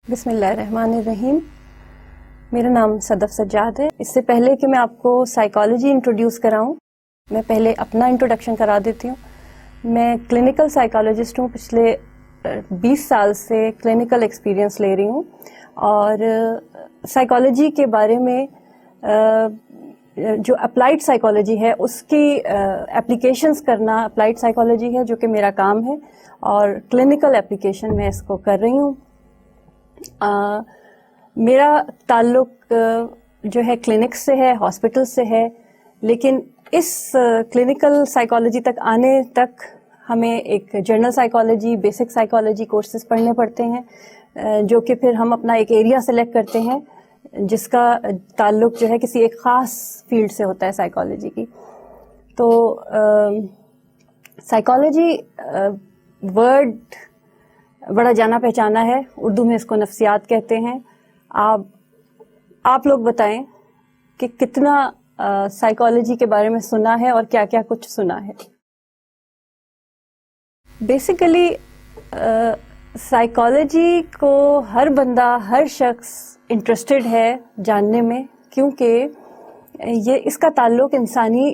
بسم اللہ الرحمن الرحیم. میرا نام صدف سجاد ہے. اس سے پہلے کہ میں آپ کو سائیکالوجی انٹروڈیوس کراؤں، میں پہلے اپنا انٹروڈکشن کرا دیتی ہوں. میں کلینکل سائیکالوجسٹ ہوں. پچھلے 20 سال سے کلینکل ایکسپیرینس لے رہی ہوں اور سائیکالوجی کے بارے میں جو اپلائیڈ سائیکالوجی ہے اس کی اپلیکیشنز کرنا اپلائیڈ سائیکالوجی ہے، جو کہ میرا کام ہے، اور کلینکل اپلیکیشن میں اس کو کر رہی ہوں. میرا تعلق جو ہے کلینکس سے ہے، ہاسپٹل سے ہے، لیکن اس کلینکل سائیکالوجی تک آنے تک ہمیں ایک general psychology, basic psychology courses پڑھنے پڑتے ہیں، جو کہ پھر ہم اپنا ایک ایریا سلیکٹ کرتے ہیں جس کا تعلق جو ہے کسی ایک خاص فیلڈ سے ہوتا ہے سائیکالوجی کی. تو سائیکالوجی ورڈ بڑا جانا پہچانا ہے، اردو میں اس کو نفسیات کہتے ہیں. آپ لوگ بتائیں کہ کتنا سائیکالوجی کے بارے میں سنا ہے اور کیا کیا کچھ سنا ہے. بیسیکلی سائیکالوجی کو ہر بندہ، ہر شخص انٹرسٹڈ ہے جاننے میں، کیونکہ یہ اس کا تعلق انسانی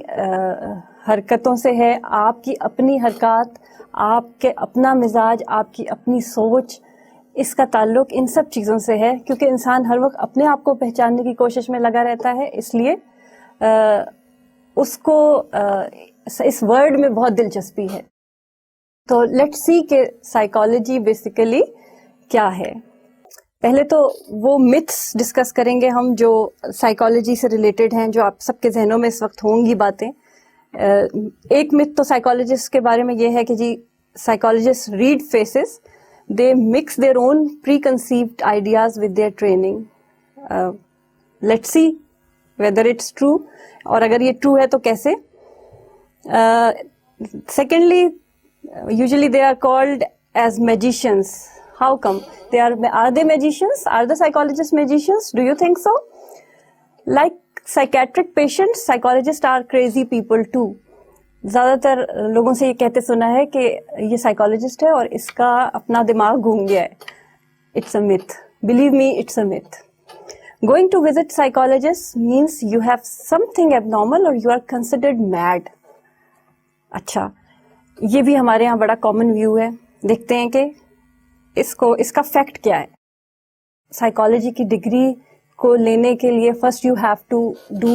حرکتوں سے ہے. آپ کی اپنی حرکات، آپ کے اپنا مزاج، آپ کی اپنی سوچ، اس کا تعلق ان سب چیزوں سے ہے. کیونکہ انسان ہر وقت اپنے آپ کو پہچاننے کی کوشش میں لگا رہتا ہے، اس لیے اس کو اس ورڈ میں بہت دلچسپی ہے. تو لیٹ سی کہ سائیکالوجی بیسیکلی کیا ہے. پہلے تو وہ متھس ڈسکس کریں گے ہم جو سائیکالوجی سے ریلیٹڈ ہیں، جو آپ سب کے ذہنوں میں اس وقت ہوں گی باتیں. ایک متھ تو سائیکالوجسٹ کے بارے میں یہ ہے کہ جی psychologist read faces, they mix their own preconceived ideas with their training. Let see whether it's true, اور اگر یہ ٹرو ہے تو کیسے. Secondly usually they are called as magicians. How come? Are they magicians? Are the psychologists magicians? Do you think so? Like psychiatric patients, psychologists are crazy people too. زیادہ تر لوگوں سے یہ کہتے سنا ہے کہ یہ سائیکالوجسٹ ہے اور اس کا اپنا دماغ گھوم گیا ہے. It's a myth. Believe me, it's a myth. Going to visit psychologists means you have something abnormal or you are considered mad. اچھا، یہ بھی ہمارے ہاں بڑا کامن ویو ہے. دیکھتے ہیں کہ اس کا فیکٹ کیا ہے. سائیکالوجی کی ڈگری کو لینے کے لیے first you have to do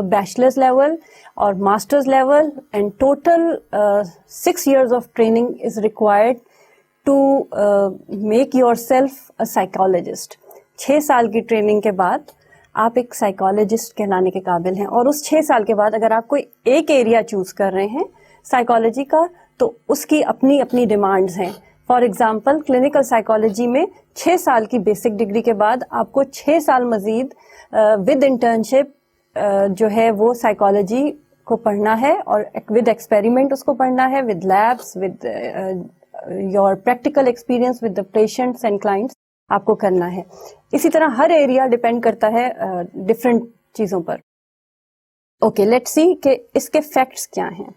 bachelors level اور masters level, and total 6 years of training is required to make yourself a psychologist. 6 سال کی ٹریننگ کے بعد آپ ایک سائیکالوجسٹ کہلانے کے قابل ہیں. اور اس 6 سال کے بعد اگر آپ کوئی ایک ایریا چوز کر رہے ہیں سائیکالوجی کا، تو اس کی اپنی اپنی ڈیمانڈز ہیں. فار ایگزامپل کلینکل سائیکالوجی میں 6 سال کی بیسک ڈگری کے بعد آپ کو 6 سال مزید ود انٹرنشپ جو ہے وہ سائیکالوجی کو پڑھنا ہے، اور ود ایکسپیریمنٹ اس کو پڑھنا ہے، with labs, with your practical experience with the patients and clients آپ کو کرنا ہے. اسی طرح ہر ایریا ڈپینڈ کرتا ہے ڈفرینٹ چیزوں پر. اوکے، لیٹ سی کہ اس کے فیکٹس کیا ہیں.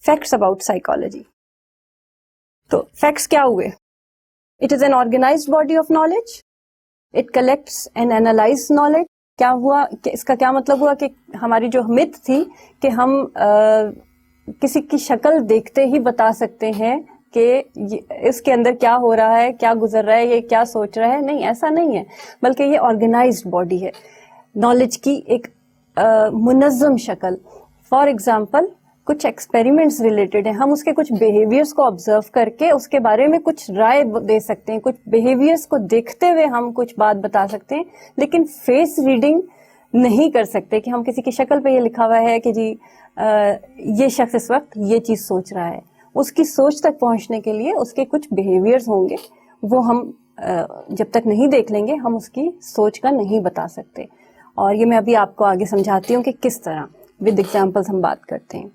Facts about psychology. تو فیکٹس کیا ہوئے؟ It is an organised body of knowledge. It collects and analyse knowledge. کیا ہوا کہ اس کا کیا مطلب ہوا کہ ہماری جو مت تھی کہ ہم کسی کی شکل دیکھتے ہی بتا سکتے ہیں کہ اس کے اندر کیا ہو رہا ہے، کیا گزر رہا ہے، یہ کیا سوچ رہا ہے. نہیں، ایسا نہیں ہے، بلکہ یہ آرگنائزڈ باڈی ہے، نالج کی ایک منظم شکل. فار ایگزامپل کچھ ایکسپیریمنٹس ریلیٹڈ ہیں، ہم اس کے کچھ بیہیویئرس کو آبزرو کر کے اس کے بارے میں کچھ رائے دے سکتے ہیں. کچھ بیہیویئرس کو دیکھتے ہوئے ہم کچھ بات بتا سکتے ہیں، لیکن فیس ریڈنگ نہیں کر سکتے کہ ہم کسی کی شکل پہ یہ لکھا ہوا ہے کہ جی یہ شخص اس وقت یہ چیز سوچ رہا ہے. اس کی سوچ تک پہنچنے کے لیے اس کے کچھ بیہیویئرس ہوں گے، وہ ہم جب تک نہیں دیکھ لیں گے ہم اس کی سوچ کا نہیں بتا سکتے. اور یہ میں ابھی آپ کو آگے سمجھاتی ہوں کہ کس طرح ود ایگزامپلس ہم بات کرتے ہیں.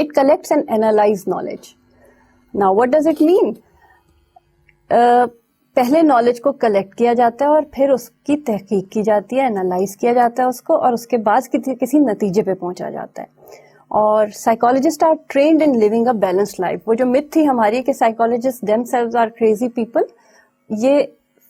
It collects and analyze knowledge. Now what does it mean? پہلے نالج کو کلیکٹ کیا جاتا ہے اور پھر اس کی تحقیق کی جاتی ہے، انالائز کیا جاتا ہے اس کو، اور اس کے بعد کسی نتیجے پہ پہنچا جاتا ہے. اور psychologist are trained in living a balanced life. وہ جو مت تھی ہماری کہ psychologist themselves are crazy people, یہ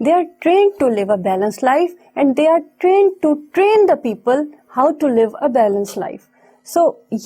They are trained to live a balanced life and they are trained to train the people how to live a balanced life. So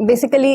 Basically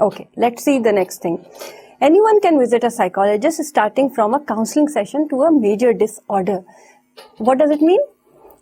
Okay, let's see the next thing. Anyone can visit a psychologist starting from a counseling session to a major disorder. What does it mean?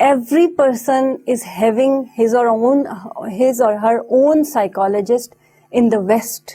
every person is having his or her own psychologist in the West.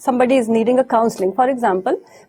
somebody is needing a counseling. For example,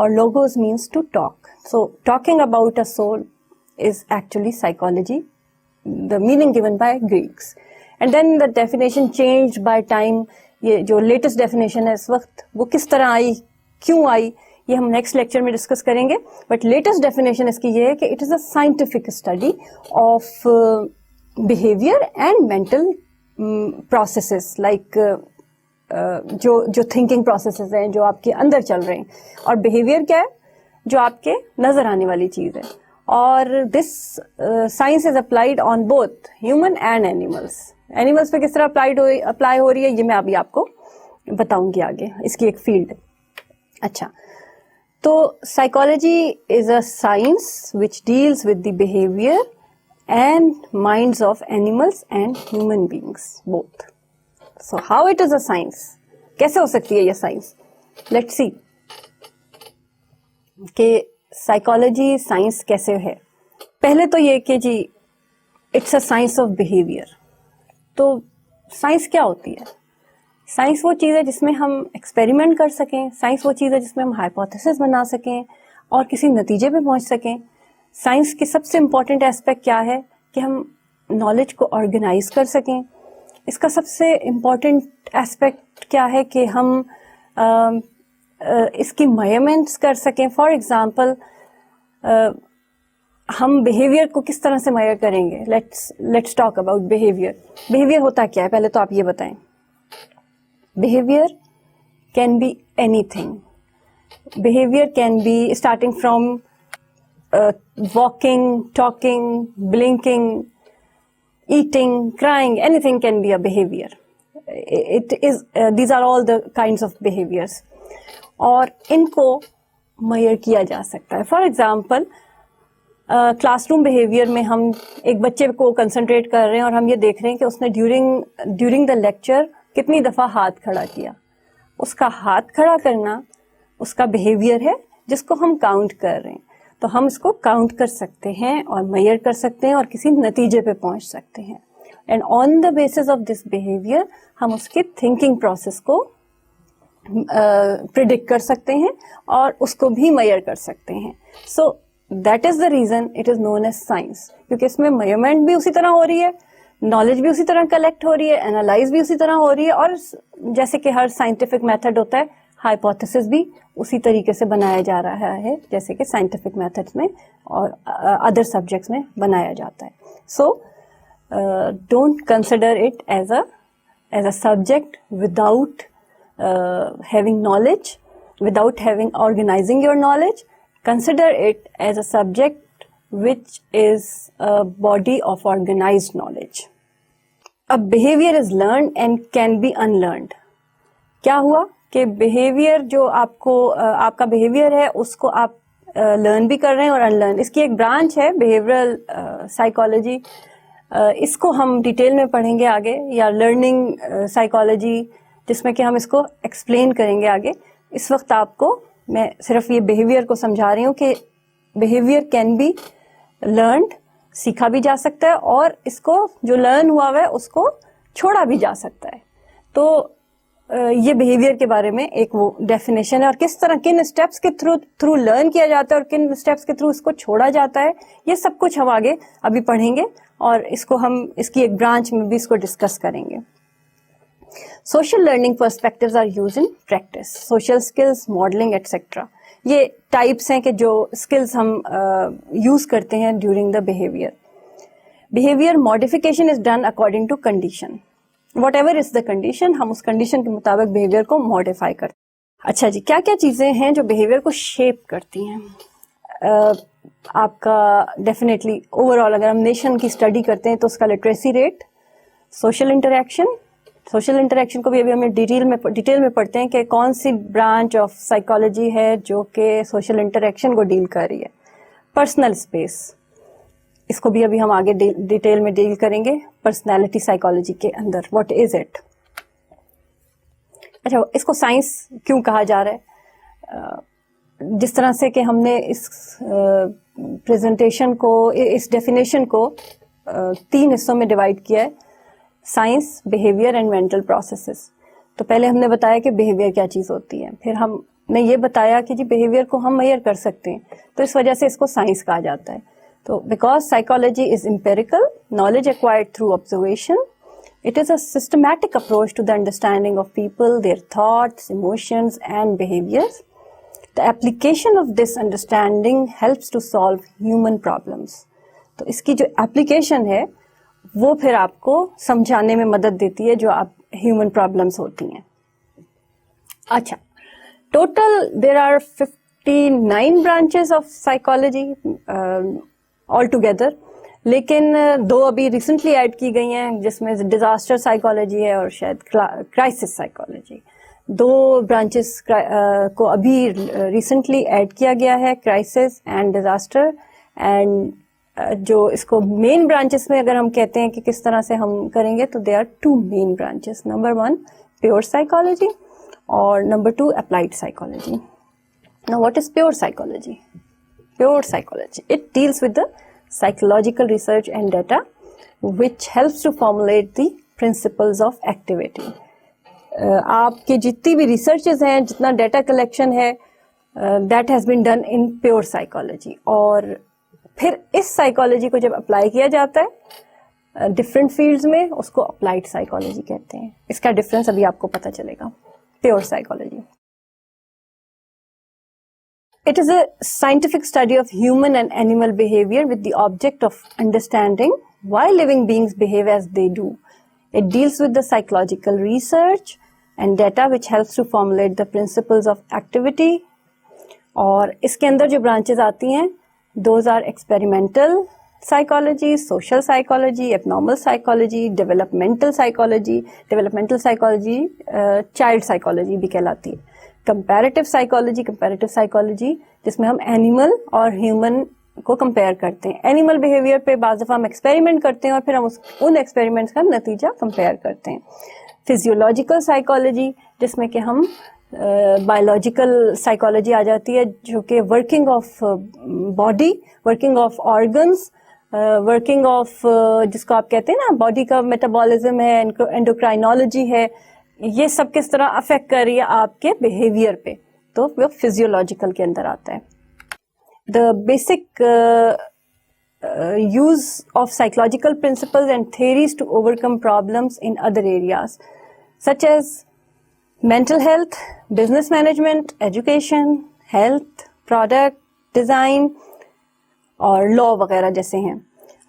or logos means to talk. So talking about a soul is actually psychology, the meaning given by Greeks. And then the definition changed by time. یہ جو latest definition ہے اس وقت وہ کس طرح آئی, کیوں آئی, یہ ہم نیکسٹ لیکچر میں ڈسکس کریں گے. بٹ لیٹسٹ ڈیفینیشن اس کی یہ ہے کہ it is a scientific study of behaviour and mental processes, like جو تھنکنگ پروسیسز ہیں جو آپ کے اندر چل رہے ہیں, اور بہیویئر کیا ہے جو آپ کے نظر آنے والی چیز ہے. اور this science is applied on both human and animals. Animals پہ کس طرح اپلائی ہو رہی ہے یہ میں ابھی آپ کو بتاؤں گی آگے, اس کی ایک فیلڈ. اچھا, تو psychology is a science which deals with the behaviour and minds of animals and human beings both. So how it is a science, کیسے ہو سکتی ہے یہ سائنس؟ لیٹس سی کہ سائیکالوجی سائنس کیسے ہے. پہلے تو یہ کہ جی it's a science of behaviour. تو سائنس کیا ہوتی ہے؟ سائنس وہ چیز ہے جس میں ہم ایکسپیریمنٹ کر سکیں. سائنس وہ چیز ہے جس میں ہم ہائپوتھیسس بنا سکیں اور کسی نتیجے پہ پہنچ سکیں. سائنس کی سب سے امپورٹنٹ ایسپیکٹ کیا ہے کہ ہم نالج کو آرگنائز کر سکیں. اس کا سب سے امپورٹنٹ ایسپیکٹ کیا ہے کہ ہم اس کی میئرمنٹس کر سکیں. فار ایگزامپل ہم بہیویئر کو کس طرح سے میئر کریں گے. Let's talk about behaviour. Behaviour ہوتا کیا ہے پہلے تو آپ یہ بتائیں. Behaviour can be anything. Behaviour can be starting from walking, talking, blinking, eating, crying, anything can be a behavior. These are all the kinds of behaviors. اور ان کو میئر کیا جا سکتا ہے. For example class room behaviour میں ہم ایک بچے کو کنسنٹریٹ کر رہے ہیں اور ہم یہ دیکھ رہے ہیں کہ اس نے ڈیورنگ دا لیکچر کتنی دفعہ ہاتھ کھڑا کیا. اس کا ہاتھ کھڑا کرنا اس کا بہیویئر ہے جس کو ہم کاؤنٹ کر رہے ہیں. تو ہم اس کو کاؤنٹ کر سکتے ہیں اور میئر کر سکتے ہیں اور کسی نتیجے پہ پہنچ سکتے ہیں. And on the basis of this behaviour ہم اس کی تھنکنگ پروسیس کو پریڈکٹ کر سکتے ہیں اور اس کو بھی میئر کر سکتے ہیں. So that is the reason it is known as science, کیونکہ اس میں میئرمنٹ بھی اسی طرح ہو رہی ہے, نالج بھی اسی طرح کلیکٹ ہو رہی ہے, اینالائز بھی اسی طرح ہو رہی ہے, اور جیسے کہ ہر سائنٹیفک میتھڈ ہوتا ہے ہائپوتھیسس بھی اسی طریقے سے بنایا جا رہا ہے جیسے کہ سائنٹیفک میتھڈس میں اور ادر سبجیکٹس میں بنایا جاتا ہے. So don't consider it as a subject without having knowledge, without having organizing your knowledge. Consider it as a subject which is a body of organized knowledge. A behavior is learned and can be unlearned. کیا ہوا کہ behavior جو آپ کا behavior ہے اس کو آپ learn بھی کر رہے ہیں اور unlearn. اس کی ایک برانچ ہے behavioral psychology. اس کو ہم ڈیٹیل میں پڑھیں گے آگے, یا لرننگ سائیکالوجی, جس میں کہ ہم اس کو ایکسپلین کریں گے آگے. اس وقت آپ کو میں صرف یہ بہیویئر کو سمجھا رہی ہوں کہ بہیویئر کین بی لرنڈ, سیکھا بھی جا سکتا ہے, اور اس کو جو لرن ہوا ہوا ہے اس کو چھوڑا بھی جا سکتا ہے. تو یہ بہیویئر کے بارے میں ایک وہ ڈیفینیشن ہے, اور کس طرح کن اسٹیپس کے تھرو لرن کیا جاتا ہے اور کن اسٹیپس کے تھرو اس کو چھوڑا جاتا ہے, یہ سب کچھ ہم آگے ابھی پڑھیں گے, اور اس کو ہم اس کی ایک برانچ میں بھی اس کو ڈسکس کریں گے. Social learning perspectives are used in practice. Social skills, modeling, etc. یہ ٹائپس ہیں کہ جو اسکلس ہم یوز کرتے ہیں during the behaviour. Behaviour modification is done according to condition. Whatever is the condition, ہم اس کنڈیشن کے مطابق بہیویئر کو ماڈیفائی کرتے ہیں. اچھا جی, کیا کیا چیزیں ہیں جو بہیویئر کو شیپ کرتی ہیں؟ آپ کا ڈیفینیٹلی اوور آل اگر ہم نیشن کی اسٹڈی کرتے ہیں تو اس کا لٹریسی ریٹ, سوشل انٹریکشن کو بھی ابھی ہم ڈیٹیل میں پڑھتے ہیں کہ کون سی برانچ آف سائیکالوجی ہے جو کہ سوشل انٹریکشن کو ڈیل کر رہی ہے. پرسنل اسپیس, اس کو بھی ابھی ہم آگے ڈیٹیل میں ڈیل کریں گے پرسنالٹی سائیکالوجی کے اندر. What is it? اچھا, اس کو سائنس کیوں کہا جا رہا ہے؟ جس طرح سے کہ ہم نے اس پریزنٹیشن کو, اس ڈیفینیشن کو 3 حصوں میں ڈیوائڈ کیا ہے, science, behaviour and mental processes. تو پہلے ہم نے بتایا کہ بہیویئر کیا چیز ہوتی ہے, پھر ہم نے یہ بتایا کہ جی بیہیویئر کو ہم میئر کر سکتے ہیں, تو اس وجہ سے اس کو سائنس کہا جاتا ہے. تو because psychology is empirical, knowledge acquired through observation, it is a systematic approach to the understanding of people, their thoughts, emotions and behaviors. The application of this understanding helps to solve human problems. تو اس کی جو application ہے وہ پھر آپ کو سمجھانے میں مدد دیتی ہے جو آپ ہیومن پرابلمس ہوتی ہیں. اچھا, total there are 59 branches of psychology all together, لیکن 2 ابھی ریسنٹلی ایڈ کی گئی ہیں جس میں ڈیزاسٹر سائیکالوجی ہے اور شاید کرائسس سائیکالوجی. 2 برانچز کو ابھی ریسنٹلی ایڈ کیا گیا ہے, کرائسس اینڈ ڈیزاسٹر. اینڈ جو اس کو مین برانچز میں اگر ہم کہتے ہیں کہ کس طرح سے ہم کریں گے, تو they are 2 main branches. Number 1 pure psychology اور number 2 applied psychology. Now what is pure psychology? Pure psychology, it deals with the psychological research and data which helps to formulate the principles of activity. آپ کے جتنی بھی researches ہیں, جتنا data collection ہے, that has been done in pure psychology. اور پھر اس psychology کو جب اپلائی کیا جاتا ہے ڈفرینٹ فیلڈز میں, اس کو اپلائڈ سائیکالوجی کہتے ہیں. اس کا ڈفرینس ابھی آپ کو پتا چلے گا. Pure psychology, it is a scientific study of human and animal behavior with the object of understanding why living beings behave as they do. It deals with the psychological research and data which helps to formulate the principles of activity. اور اس کے اندر جو branches آتی ہیں those are experimental psychology, social psychology, abnormal psychology, developmental psychology. Developmental psychology child psychology بھی کہلاتی ہے. Comparative psychology جس میں ہم اینیمل اور ہیومن کو کمپیئر کرتے ہیں. اینیمل بیہیویئر پہ بعض دفعہ ہم ایکسپیریمنٹ کرتے ہیں اور پھر ہم ان ایکسپیریمنٹس کا نتیجہ کمپیئر کرتے ہیں. فزیولوجیکل سائیکالوجی جس میں کہ ہم بایولوجیکل سائیکالوجی آ جاتی ہے, جو کہ working of body, working of organs, working of جس کو آپ کہتے ہیں نا باڈی کا میٹابولزم ہے, انڈوکرائنالوجی ہے, یہ سب کس طرح افیکٹ کر رہی ہے آپ کے بیہیویئر پہ, تو وہ فزیولوجیکل کے اندر آتا ہے. The basic use of psychological principles and theories to overcome problems in other areas such as mental health, business management, education, health, product, design اور law وغیرہ جیسے ہیں.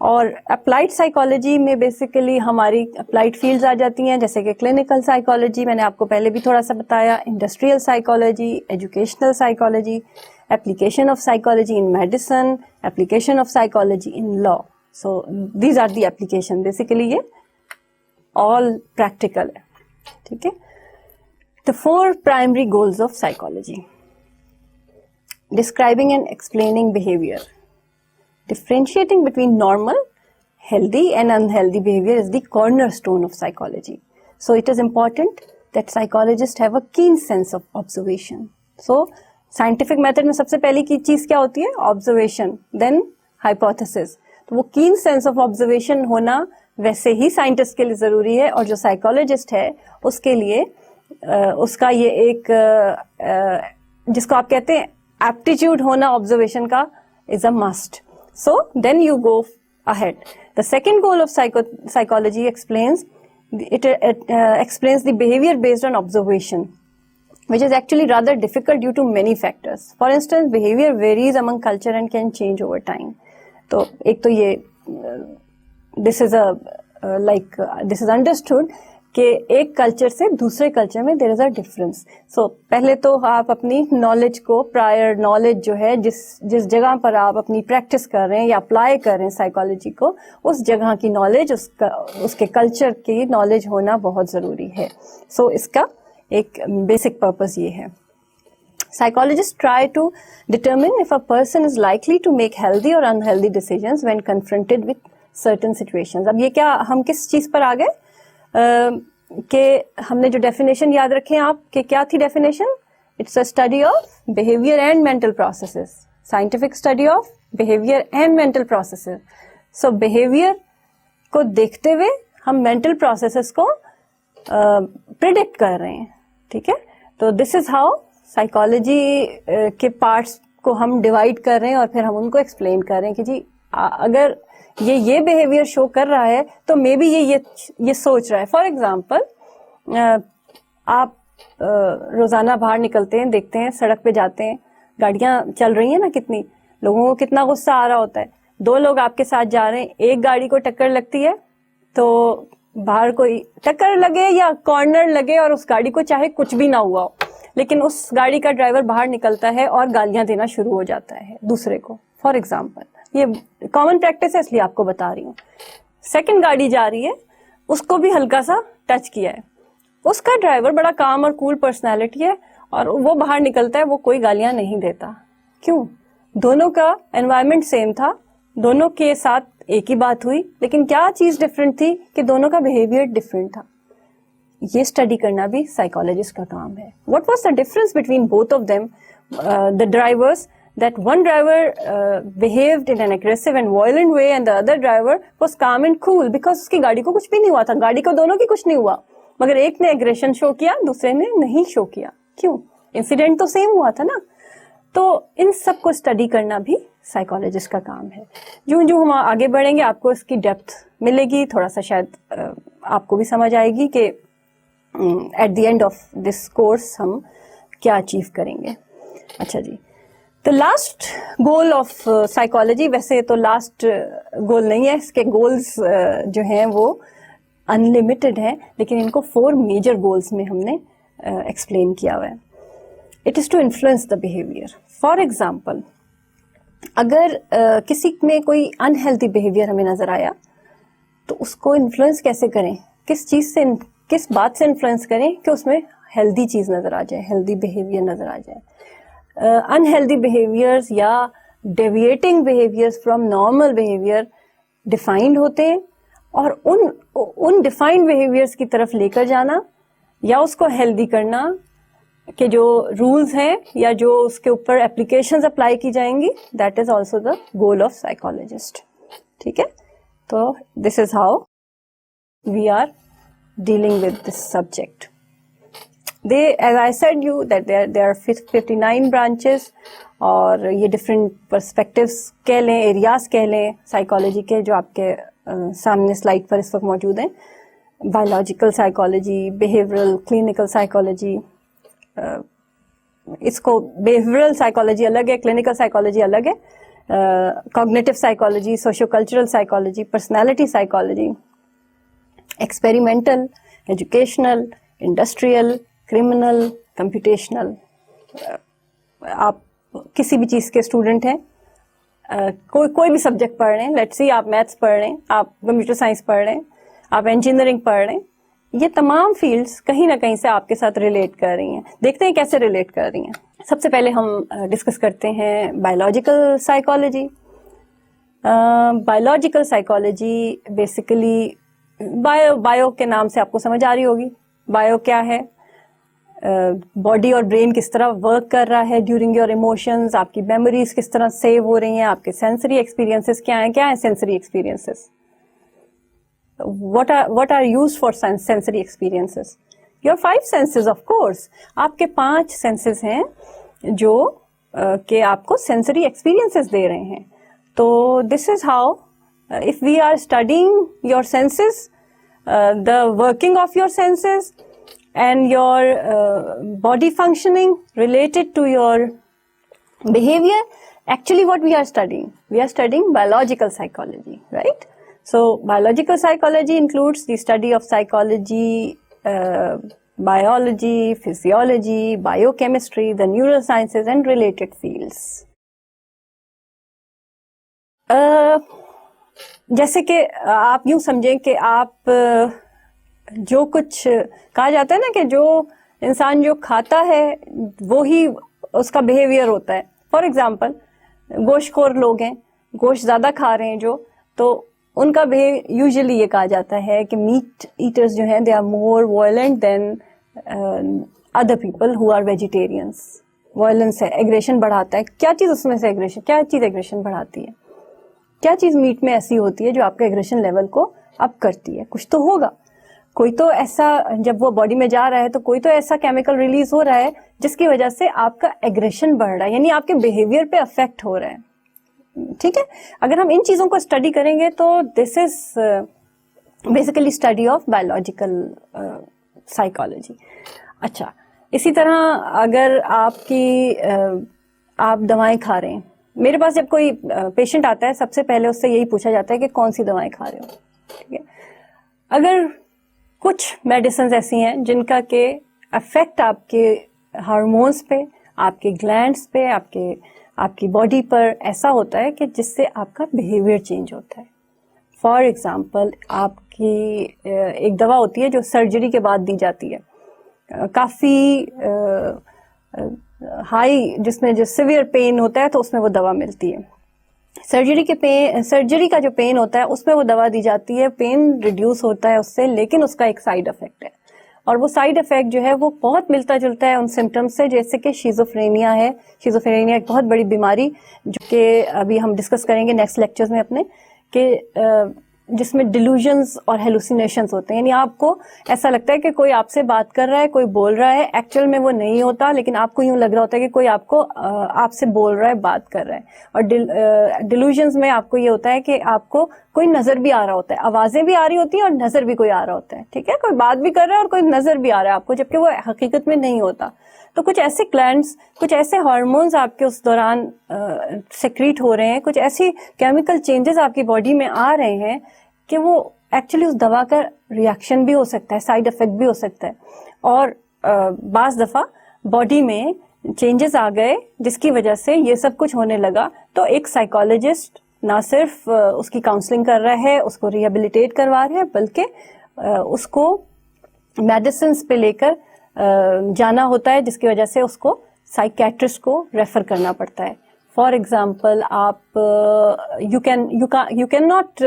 اور اپلائڈ سائیکالوجی میں بیسیکلی ہماری اپلائڈ فیلڈز آ جاتی ہیں جیسے کہ کلینکل سائیکالوجی, میں نے آپ کو پہلے بھی تھوڑا سا بتایا, industrial psychology, educational psychology, application of psychology in medicine, application of psychology in law. So these are the application. Basically یہ all practical ہے. ٹھیک ہے. The 4 primary goals of psychology: describing and explaining behavior. Differentiating between normal, healthy and unhealthy behavior is the cornerstone of psychology. So it is important that psychologists have a keen sense of observation. So scientific method میں سب سے پہلی کی چیز کیا ہوتی ہے؟ observation, then hypothesis. تو وہ keen sense of observation ہونا ویسے ہی سائنٹسٹ کے لیے ضروری ہے, اور جو سائیکالوجسٹ ہے اس کے لیے اس کا یہ ایک جس کو آپ کہتے ہیں ایپٹیچیوڈ ہونا آبزرویشن کا is a must. So then you go ahead. The second goal of psychology explains the behavior based on observation, which is actually rather difficult due to many factors. For instance, behavior varies among culture and can change over time. تو ایک تو یہ this is understood کہ ایک culture سے دوسرے culture میں دیر از a difference. سو پہلے تو آپ اپنی نالج کو, پرائر نالج جو ہے جس جگہ پر آپ اپنی پریکٹس کر رہے ہیں یا اپلائی کر رہے ہیں سائیکالوجی کو, اس جگہ کی نالج, اس کے کلچر کی نالج ہونا بہت ضروری ہے. سو اس کا ایک بیسک پرپز یہ ہے. Psychologists try to determine if a person is likely to make healthy or unhealthy decisions when confronted with certain situations. اب یہ کیا ہم کس چیز پر آ گئے کہ ہم نے جو ڈیفینیشن یاد رکھیں آپ کہ کیا تھی definition? It's a study of behaviour and mental processes, scientific study of behaviour and mental processes. So behaviour کو دیکھتے ہوئے ہم مینٹل پروسیسز کو پریڈکٹ کر رہے ہیں. ٹھیک ہے. تو دس از ہاؤ سائیکالوجی کے پارٹس کو ہم ڈیوائڈ کر رہے ہیں اور پھر ہم ان کو ایکسپلین کر رہے ہیں کہ جی اگر یہ بیہیویئر شو کر رہا ہے تو مے بی یہ سوچ رہا ہے. فار ایگزامپل آپ روزانہ باہر نکلتے ہیں, دیکھتے ہیں سڑک پہ جاتے ہیں, گاڑیاں چل رہی ہیں نا, کتنی لوگوں کو کتنا غصہ آ رہا ہوتا ہے. 2 لوگ آپ کے ساتھ جا رہے ہیں, ایک گاڑی کو ٹکر لگتی ہے تو باہر کوئی ٹکر لگے یا کارنر لگے اور اس گاڑی کو چاہے کچھ بھی نہ ہوا ہو, لیکن اس گاڑی کا ڈرائیور باہر نکلتا ہے اور گالیاں دینا شروع ہو جاتا ہے دوسرے کو. فار ایگزامپل یہ کامن پریکٹس ہے اس لیے آپ کو بتا رہی ہوں. سیکنڈ گاڑی جا رہی ہے, اس کو بھی ہلکا سا ٹچ کیا ہے, اس کا ڈرائیور بڑا کام اور کول پرسنالٹی ہے اور وہ باہر نکلتا ہے, وہ کوئی گالیاں نہیں دیتا. کیوں؟ دونوں کا انوائرمنٹ سیم تھا, دونوں کے ساتھ ایک ہی بات ہوئی, لیکن کیا چیز ڈفرینٹ تھی کہ دونوں کا بہیویئر ڈفرینٹ تھا. یہ اسٹڈی کرنا بھی سائیکالوجسٹ کا کام ہے. What was the difference between both of them, the drivers, that one driver behaved in an aggressive and violent way and the other driver was calm and cool because اس کی گاڑی کو کچھ بھی نہیں ہوا تھا, گاڑی کو دونوں کی کچھ نہیں ہوا, مگر ایک نے ایگریشن شو کیا, دوسرے نے نہیں شو کیا. کیوں؟ انسیڈنٹ تو سیم ہوا تھا نا. تو ان سب کو اسٹڈی کرنا بھی سائیکالوجسٹ کا کام ہے. جو ہم آگے بڑھیں گے آپ کو اس کی ڈیپتھ ملے گی, تھوڑا سا شاید آپ کو بھی سمجھ آئے گی کہ at the end of this course ہم کیا اچیو کریں گے. اچھا جی, تو لاسٹ گول آف سائیکالوجی, ویسے تو لاسٹ گول نہیں ہے, اس کے گولز جو ہیں وہ انلمیٹڈ ہیں, لیکن ان کو 4 میجر گولز میں ہم نے ایکسپلین کیا ہوا ہے. It is to influence the behaviour. For example اگر کسی میں کوئی انہیلدی بہیویئر ہمیں نظر آیا تو اس کو انفلوئنس کیسے کریں, کس چیز سے, کس بات سے انفلوئنس کریں کہ اس میں ہیلدی چیز نظر آ جائے, ہیلدی بہیویئر نظر آ جائے. unhealthy behaviors یا deviating behaviors from normal behavior defined ہوتے ہیں, اور ان defined behaviors کی طرف لے کر جانا یا اس کو healthy کرنا کہ جو رولز ہیں یا جو اس کے اوپر اپلیکیشنز اپلائی کی جائیں گی, that is also the goal of psychologist. ٹھیک ہے, تو this is how we are dealing with this subject. As I said you that there are 59 branches, اور یہ ڈفرینٹ پرسپیکٹوس کہہ لیں, ایریاز کہہ لیں سائیکالوجی کے, جو آپ کے سامنے سلائڈ پر اس وقت موجود ہیں. Biological psychology, behavioural, clinical psychology, اس کو بیہیورل سائیکالوجی الگ ہے, کلینکل سائیکالوجی الگ ہے, cognitive psychology, socio cultural psychology, personality psychology, experimental, educational, industrial, criminal, computational. آپ کسی بھی چیز کے اسٹوڈنٹ ہیں, کوئی بھی سبجیکٹ پڑھ رہے ہیں, لیٹس سی آپ میتھس پڑھ رہے ہیں, آپ کمپیوٹر سائنس پڑھ رہے ہیں, آپ انجینئرنگ پڑھ رہے ہیں, یہ تمام فیلڈس کہیں نہ کہیں سے آپ کے ساتھ ریلیٹ کر رہی ہیں. دیکھتے ہیں کیسے ریلیٹ کر رہی ہیں. سب سے پہلے ہم ڈسکس کرتے ہیں biological psychology. Biological psychology basically bio کے نام سے آپ کو سمجھ آ رہی ہوگی. بایو کیا ہے, باڈی اور برین کس طرح ورک کر رہا ہے ڈیورنگ یور ایموشنز, آپ کی میموریز کس طرح سیو ہو رہی ہیں, آپ کے سینسری ایکسپیرینسز کیا ہیں sensory experiences, what are used for sensory experiences? Your 5 senses of course. آپ کے 5 senses ہیں جو کہ آپ کو sensory experiences دے رہے ہیں. تو this is how if we are studying your senses, the working of your senses and your body functioning related to your behavior, actually what we are studying biological psychology, right? So biological psychology includes the study of psychology, biology, physiology, biochemistry, the neurosciences and related fields. جیسے کہ آپ یوں سمجھیں کہ آپ جو کچھ کہا جاتا ہے نا کہ جو انسان جو کھاتا ہے وہی اس کا بیہیویئر ہوتا ہے. فار ایگزامپل گوشت خور لوگ ہیں, گوشت زیادہ کھا رہے ہیں جو, تو ان کا یوزلی یہ کہا جاتا ہے کہ میٹ ایٹرز جو ہیں they are more violent than other people who are vegetarians. Violence ہے, ایگریشن بڑھاتا ہے. کیا چیز اس میں سے کیا چیز ایگریشن بڑھاتی ہے, کیا چیز میٹ میں ایسی ہوتی ہے جو آپ کے ایگریشن لیول کو اپ کرتی ہے؟ کچھ تو ہوگا. کوئی تو ایسا جب وہ باڈی میں جا رہا ہے تو کوئی تو ایسا کیمیکل ریلیز ہو رہا ہے جس کی وجہ سے آپ کا ایگریشن بڑھ رہا ہے, یعنی آپ کے بہیویئر پہ افیکٹ ہو رہا ہے. ٹھیک ہے, اگر ہم ان چیزوں کو اسٹڈی کریں گے تو this is basically study of biological psychology. اچھا, اسی طرح اگر آپ دوائیں کھا رہے ہیں, میرے پاس جب کوئی پیشنٹ آتا ہے سب سے پہلے اس سے یہی پوچھا جاتا ہے کہ کون سی دوائیں کھا رہے ہو. ٹھیک ہے, اگر کچھ میڈیسنز ایسی ہیں جن کا کہ افیکٹ آپ کے ہارمونس پہ, آپ کے گلینڈس پہ, آپ کی باڈی پر ایسا ہوتا ہے کہ جس سے آپ کا بہیویئر چینج ہوتا ہے. فار ایگزامپل, آپ کی ایک دوا ہوتی ہے جو سرجری کے بعد دی جاتی ہے, کافی ہائی, جس میں جو سیویئر پین ہوتا ہے تو اس میں وہ دوا ملتی ہے. سرجری کا جو پین ہوتا ہے اس میں وہ دوا دی جاتی ہے, پین ریڈیوس ہوتا ہے اس سے, لیکن اس کا ایک سائڈ افیکٹ ہے, اور وہ سائڈ افیکٹ جو ہے وہ بہت ملتا جلتا ہے ان سمٹمس سے, جیسے کہ شیزوفرینیا ہے. شیزوفرینیا ایک بہت بڑی بیماری جو کہ ابھی ہم ڈسکس کریں گے نیکسٹ لیکچرز میں اپنے, کہ جس میں ڈیلوژنز اور ہیلوسینیشنز ہوتے ہیں, یعنی آپ کو ایسا لگتا ہے کہ کوئی آپ سے بات کر رہا ہے, کوئی بول رہا ہے, ایکچوئل میں وہ نہیں ہوتا, لیکن آپ کو یوں لگ رہا ہوتا ہے کہ کوئی آپ سے بول رہا ہے, بات کر رہا ہے. اور ڈیلوژنز میں آپ کو یہ ہوتا ہے کہ آپ کو کوئی نظر بھی آ رہا ہوتا ہے, آوازیں بھی آ رہی ہوتی ہیں اور نظر بھی کوئی آ رہا ہوتا ہے. ٹھیک ہے, کوئی بات بھی کر رہا ہے اور کوئی نظر بھی آ رہا ہے آپ کو, جبکہ وہ حقیقت میں نہیں ہوتا. تو کچھ ایسے گلینڈز, کچھ ایسے ہارمونز آپ کے اس دوران سیکریٹ ہو رہے ہیں, کچھ ایسی کیمیکل چینجز آپ کی باڈی میں آ رہے ہیں کہ وہ ایکچولی اس دوا کا ریئیکشن بھی ہو سکتا ہے, سائڈ افیکٹ بھی ہو سکتا ہے. اور بعض دفعہ باڈی میں چینجز آ گئے جس کی وجہ سے یہ سب کچھ ہونے لگا, تو ایک سائیکالوجسٹ نہ صرف اس کی کاؤنسلنگ کر رہا ہے, اس کو ریہیبلیٹیٹ کروا رہا ہے, بلکہ اس کو میڈیسنس پہ لے کر جانا ہوتا ہے, جس کی وجہ سے اس کو سائیکیٹرسٹ کو ریفر کرنا پڑتا ہے. فار ایگزامپل, آپ you can not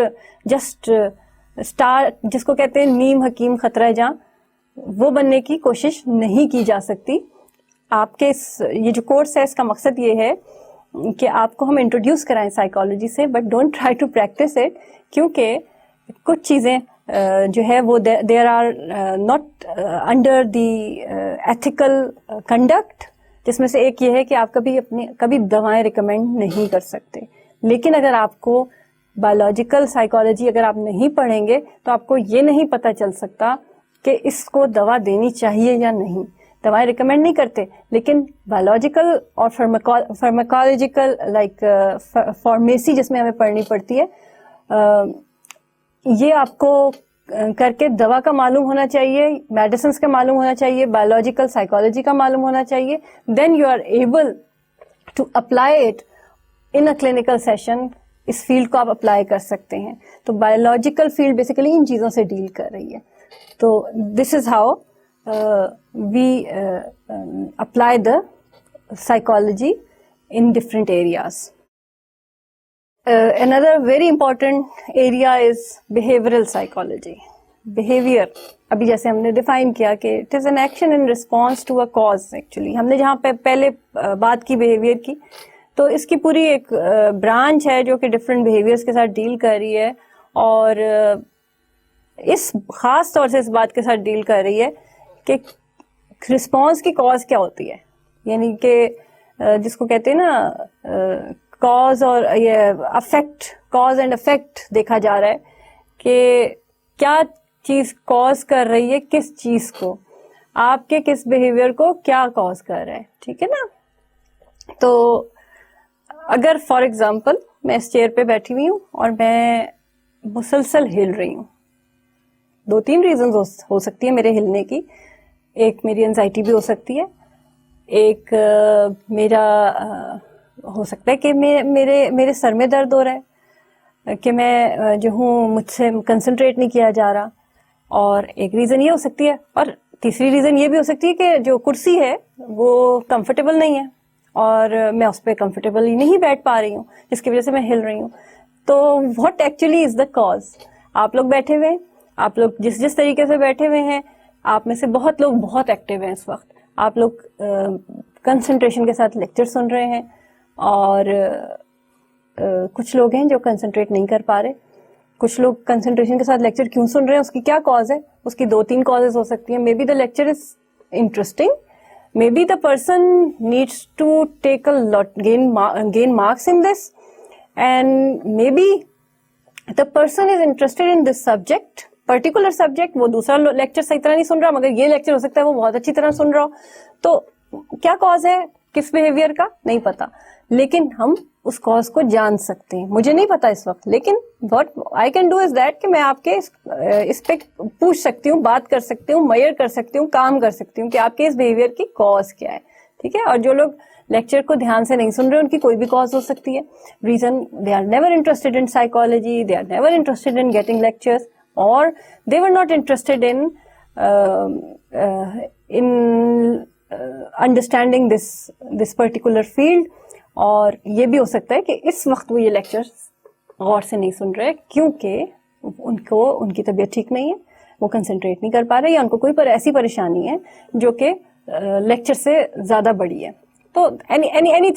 just start, جس کو کہتے ہیں نیم حکیم خطرہ جاں, وہ بننے کی کوشش نہیں کی جا سکتی. آپ کے یہ جو کورس ہے اس کا مقصد یہ ہے کہ آپ کو ہم انٹروڈیوس کرائیں سائیکالوجی سے, but don't try to practise it, کیونکہ کچھ چیزیں جو ہے وہ there are not under the ethical conduct, جس میں سے ایک یہ ہے کہ آپ کبھی دوائیں ریکمینڈ نہیں کر سکتے. لیکن اگر آپ کو بایولوجیکل سائیکالوجی اگر آپ نہیں پڑھیں گے تو آپ کو یہ نہیں پتہ چل سکتا کہ اس کو دوا دینی چاہیے یا نہیں. دوائیں ریکمینڈ نہیں کرتے, لیکن بایولوجیکل اور فارماکولوجیکل لائک فارمیسی جس میں ہمیں پڑھنی پڑتی ہے, یہ آپ کو کر کے دوا کا معلوم ہونا چاہیے, میڈیسنس کا معلوم ہونا چاہیے, بایولوجیکل سائیکالوجی کا معلوم ہونا چاہیے. Then you are able to apply it in a clinical session. اس فیلڈ کو آپ اپلائی کر سکتے ہیں. تو بایولوجیکل فیلڈ بیسیکلی ان چیزوں سے ڈیل کر رہی ہے. تو this is how we apply the psychology in different areas. Another very important area is behavioral psychology. Behavior, ابھی جیسے ہم نے ڈیفائن کیا کہ it is an action in response to a cause. Actually ہم نے جہاں پہ پہلے بات کی behavior کی, تو اس کی پوری ایک برانچ ہے جو کہ ڈفرینٹ behaviors کے ساتھ ڈیل کر رہی ہے, اور اس خاص طور سے اس بات کے ساتھ ڈیل کر رہی ہے کہ رسپانس کی کاز کیا ہوتی ہے. یعنی کہ جس کو کہتے ہیں نا کاز اور یہ افیکٹ, کاز اینڈ افیکٹ دیکھا جا رہا ہے کہ کیا چیز کاز کر رہی ہے کس چیز کو, آپ کے کس بہیویئر کو کیا کاز کر رہا ہے. ٹھیک ہے نا. تو اگر فار ایگزامپل میں اس چیئر پہ بیٹھی ہوئی ہوں اور میں مسلسل ہل رہی ہوں, 2-3 ریزنز ہو سکتی ہے میرے ہلنے کی. ایک میری انزائٹی بھی ہو سکتی ہے, ایک میرا ہو سکتا ہے کہ میرے سر میں درد ہو رہا ہے, کہ میں جو ہوں مجھ سے کنسنٹریٹ نہیں کیا جا رہا, اور ایک ریزن یہ ہو سکتی ہے, اور تیسری ریزن یہ بھی ہو سکتی ہے کہ جو کرسی ہے وہ کمفرٹیبل نہیں ہے اور میں اس پہ کمفرٹیبلی نہیں بیٹھ پا رہی ہوں, جس کی وجہ سے میں ہل رہی ہوں. تو what actually is the cause? آپ لوگ بیٹھے ہوئے, آپ لوگ جس طریقے سے بیٹھے ہوئے ہیں, آپ میں سے بہت لوگ بہت ایکٹیو ہیں اس وقت, آپ لوگ کنسنٹریشن کے ساتھ لیکچر سن رہے ہیں, اور کچھ لوگ ہیں جو کنسنٹریٹ نہیں کر پا رہے. کچھ لوگ کنسنٹریشن کے ساتھ لیکچر کیوں سن رہے ہیں, اس کی کیا کاز ہے؟ اس کی 2-3 کازز ہو سکتی ہیں. May be the lecture is interesting, may be the person needs to take a lot gain marks in this, and may be the person is interested in this subject, particular subject. وہ دوسرا lecture صحیح طرح نہیں سن رہا, مگر یہ lecture ہو سکتا ہے وہ بہت اچھی طرح سن رہا ہو. تو کیا کاز ہے کس بہیویئر کا نہیں پتا, لیکن ہم اس کاز کو جان سکتے ہیں. مجھے نہیں پتا اس وقت, لیکن what I can do is that کہ میں آپ کے اس پہ پوچھ سکتی ہوں, بات کر سکتی ہوں, میئر کر سکتی ہوں, کام کر سکتی ہوں کہ آپ کے اس بہیویئر کی کاز کیا ہے. ٹھیک ہے. اور جو لوگ لیکچر کو دھیان سے نہیں سن رہے, ان کی کوئی بھی کاز ہو سکتی ہے. Reason, they are never interested in psychology, they are never interested in getting lectures, اور they were not interested in understanding this particular field. اور یہ بھی ہو سکتا ہے کہ اس وقت وہ یہ لیکچر غور سے نہیں سن رہے کیونکہ ان کی طبیعت ٹھیک نہیں ہے, وہ کنسنٹریٹ نہیں کر پا رہے, یا ان کو کوئی ایسی پریشانی ہے جو کہ لیکچر سے زیادہ بڑی ہے. تو اینی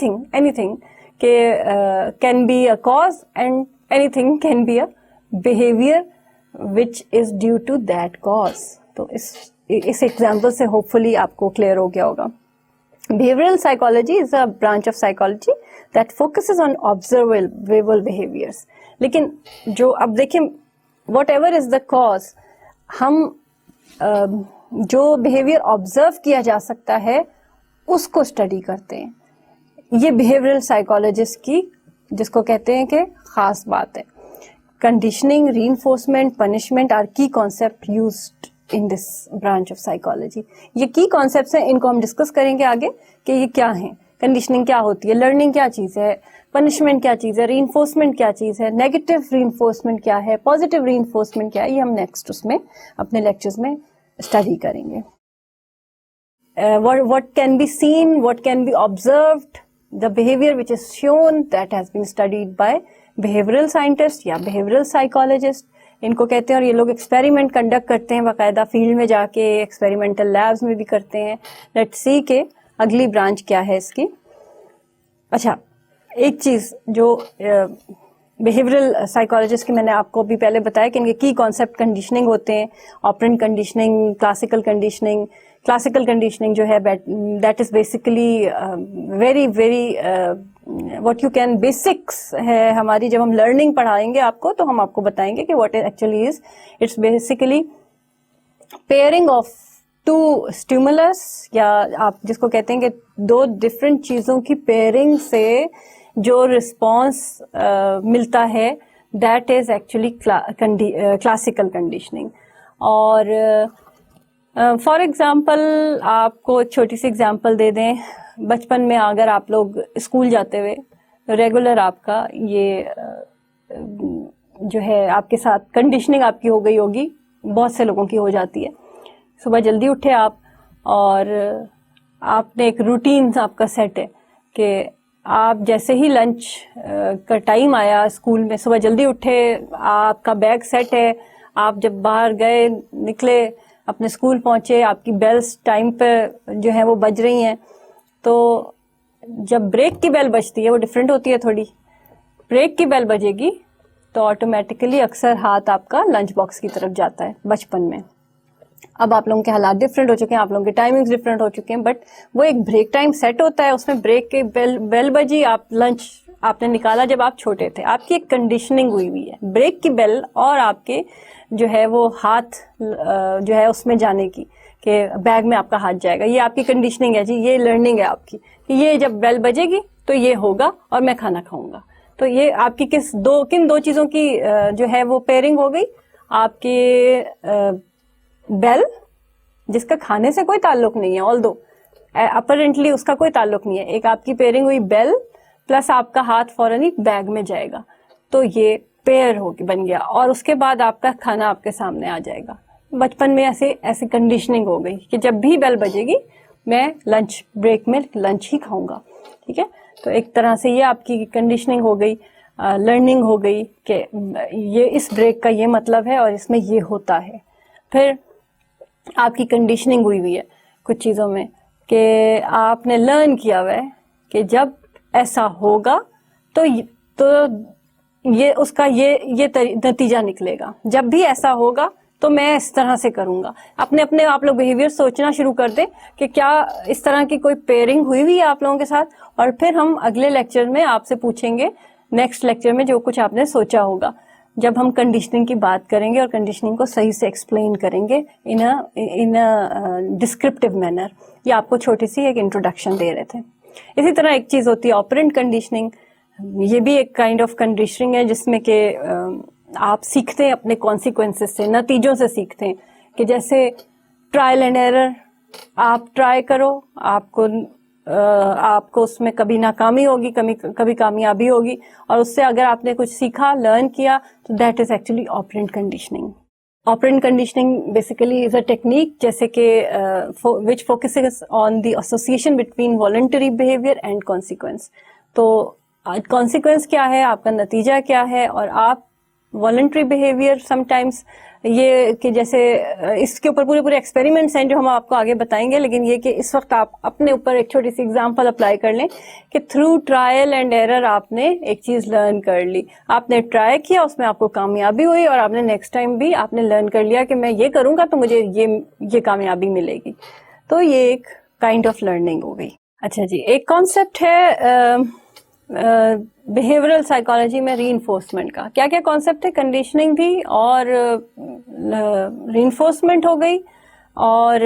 تھنگ کہ can be a cause, and anything can be a behaviour which is due to that cause. تو اس ایگزامپل سے ہوپ فلی آپ کو کلیئر ہو گیا ہوگا. Behavioral psychology is a branch of psychology that focuses on observable behaviors. لیکن جو اب دیکھیں whatever is the cause, ہم جو behavior observe کیا جا سکتا ہے اس کو اسٹڈی کرتے ہیں. یہ behavioral psychologist کی جس کو کہتے ہیں کہ خاص بات ہے. Conditioning, reinforcement, punishment are key concepts used in this branch of psychology. یہ key concepts ہیں, ان کو ہم ڈسکس کریں گے آگے کہ یہ کیا ہیں. کنڈیشننگ کیا ہوتی ہے, لرننگ کیا چیز ہے, پنشمنٹ کیا چیز ہے, ری انفورسمنٹ کیا چیز ہے, نیگیٹو ری انفورسمنٹ کیا ہے, پازیٹیو ری انفورسمنٹ کیا ہے, یہ ہم نیکسٹ اس میں اپنے لیکچرز میں اسٹڈی کریں گے. What can be seen, what can be observed, the behavior which is shown, that has been studied by behavioral scientist یا behavioral psychologist. ان کو کہتے ہیں, اور یہ لوگ ایکسپیریمنٹ کنڈکٹ کرتے ہیں باقاعدہ فیلڈ میں جا کے, ایکسپیریمنٹل لیبس میں بھی کرتے ہیں. لیٹس سی کہ اگلی برانچ کیا ہے اس کی. اچھا, ایک چیز جو بیہیورل سائیکالوجسٹ کی میں نے آپ کو بھی پہلے بتایا کہ ان کے کی کانسیپٹ کنڈیشننگ ہوتے ہیں, operant conditioning, classical conditioning. Classical conditioning جو ہے that is basically very what you can basics ہے ہماری. جب ہم لرننگ پڑھائیں گے آپ کو تو ہم آپ کو بتائیں گے کہ what actually is, it's basically pairing of two stimulus, یا آپ جس کو کہتے ہیں کہ دو ڈفرینٹ چیزوں کی پیئرنگ سے جو رسپانس ملتا ہے, that is actually classical conditioning. اور فار ایگزامپل آپ کو چھوٹی سی ایگزامپل دے دیں, بچپن میں اگر آپ لوگ اسکول جاتے ہوئے ریگولر آپ کا یہ جو ہے آپ کے ساتھ کنڈیشننگ آپ کی ہو گئی ہوگی, بہت سے لوگوں کی ہو جاتی ہے. صبح جلدی اٹھے آپ, اور آپ نے ایک روٹین آپ کا سیٹ ہے کہ آپ جیسے ہی لنچ کا ٹائم آیا اسکول میں, صبح جلدی اٹھے, آپ کا بیگ سیٹ ہے, آپ جب باہر گئے نکلے اپنے اسکول پہنچے, آپ کی بیلز ٹائم پہ جو ہے وہ بج رہی ہیں. تو جب بریک کی بیل بجتی ہے وہ ڈفرینٹ ہوتی ہے تھوڑی. بریک کی بیل بجے گی تو آٹومیٹیکلی اکثر ہاتھ آپ کا لنچ باکس کی طرف جاتا ہے بچپن میں. اب آپ لوگوں کے حالات ڈفرینٹ ہو چکے ہیں, آپ لوگوں کے ٹائمنگز ڈفرینٹ ہو چکے ہیں, بٹ وہ ایک بریک ٹائم سیٹ ہوتا ہے, اس میں بریک کی بیل بجی, آپ لنچ آپ نے نکالا جب آپ چھوٹے تھے, آپ کی ایک کنڈیشننگ ہوئی ہوئی ہے بریک کی بیل اور آپ کے جو ہے وہ ہاتھ جو ہے اس میں جانے کی, کہ بیگ میں آپ کا ہاتھ جائے گا. یہ آپ کی کنڈیشننگ ہے جی, یہ لرننگ ہے آپ کی کہ یہ جب بیل بجے گی تو یہ ہوگا اور میں کھانا کھاؤں گا. تو یہ آپ کی کن دو چیزوں کی جو ہے وہ پیئرنگ ہو گئی. آپ کی بیل جس کا کھانے سے کوئی تعلق نہیں ہے, آل دو اپرنٹلی اس کا کوئی تعلق نہیں ہے, ایک آپ کی پیئرنگ ہوئی بیل پلس آپ کا ہاتھ فوراً ہی بیگ میں جائے گا, تو یہ پیئر بن گیا, اور اس کے بعد آپ کا کھانا آپ کے سامنے آ جائے گا. بچپن میں ایسے کنڈیشننگ ہو گئی کہ جب بھی بیل بجے گی میں لنچ بریک میں لنچ ہی کھاؤں گا. ٹھیک ہے, تو ایک طرح سے یہ آپ کی کنڈیشننگ ہو گئی, لرننگ ہو گئی کہ یہ اس بریک کا یہ مطلب ہے اور اس میں یہ ہوتا ہے. پھر آپ کی کنڈیشننگ ہوئی ہے کچھ چیزوں میں کہ آپ نے لرن کیا ہوا ہے کہ جب ایسا ہوگا تو یہ اس کا یہ نتیجہ نکلے گا. جب بھی ایسا ہوگا تو میں اس طرح سے کروں گا. اپنے آپ لوگ بہیویئر سوچنا شروع کر دیں کہ کیا اس طرح کی کوئی پیئرنگ ہوئی ہوئی ہے آپ لوگوں کے ساتھ, اور پھر ہم اگلے لیکچر میں آپ سے پوچھیں گے, نیکسٹ لیکچر میں جو کچھ آپ نے سوچا ہوگا, جب ہم کنڈیشننگ کی بات کریں گے اور کنڈیشننگ کو صحیح سے ایکسپلین کریں گے ان ڈسکرپٹیو مینر. یہ آپ کو چھوٹی سی ایک انٹروڈکشن دے رہے تھے. اسی طرح ایک چیز ہوتی ہے آپرینٹ کنڈیشننگ. یہ بھی ایک کائنڈ آف کنڈیشننگ ہے جس میں کہ آپ سیکھتے ہیں اپنے کانسیکوینسز سے, نتیجوں سے سیکھتے ہیں. کہ جیسے ٹرائل اینڈ ایرر, آپ ٹرائی کرو, آپ کو اس میں کبھی ناکامی ہوگی, کبھی کامیابی ہوگی, اور اس سے اگر آپ نے کچھ سیکھا, لرن کیا, تو that is actually operant conditioning. Operant conditioning basically is a technique جیسے کہ which focuses on the association between voluntary behavior and consequence. تو consequence کیا ہے, آپ کا نتیجہ کیا ہے, اور آپ والنٹری بہیویئر سم ٹائمس یہ کہ جیسے اس کے اوپر پورے ایکسپیریمنٹس ہیں جو ہم آپ کو آگے بتائیں گے, لیکن یہ کہ اس وقت آپ اپنے اوپر ایک چھوٹی سی ایگزامپل اپلائی کر لیں کہ تھرو ٹرائل اینڈ ایرر آپ نے ایک چیز لرن کر لی, آپ نے ٹرائی کیا, اس میں آپ کو کامیابی ہوئی, اور آپ نے نیکسٹ ٹائم بھی آپ نے لرن کر لیا کہ میں یہ کروں گا تو مجھے یہ کامیابی ملے گی. تو یہ ایک کائنڈ آف لرننگ ہو گئی. اچھا جی, ایک کانسیپٹ ہے بہیورل سائیکالوجی میں ری انفورسمنٹ کا. کیا کیا کانسیپٹ ہے؟ کنڈیشننگ بھی, اور ری انفورسمنٹ ہو گئی, اور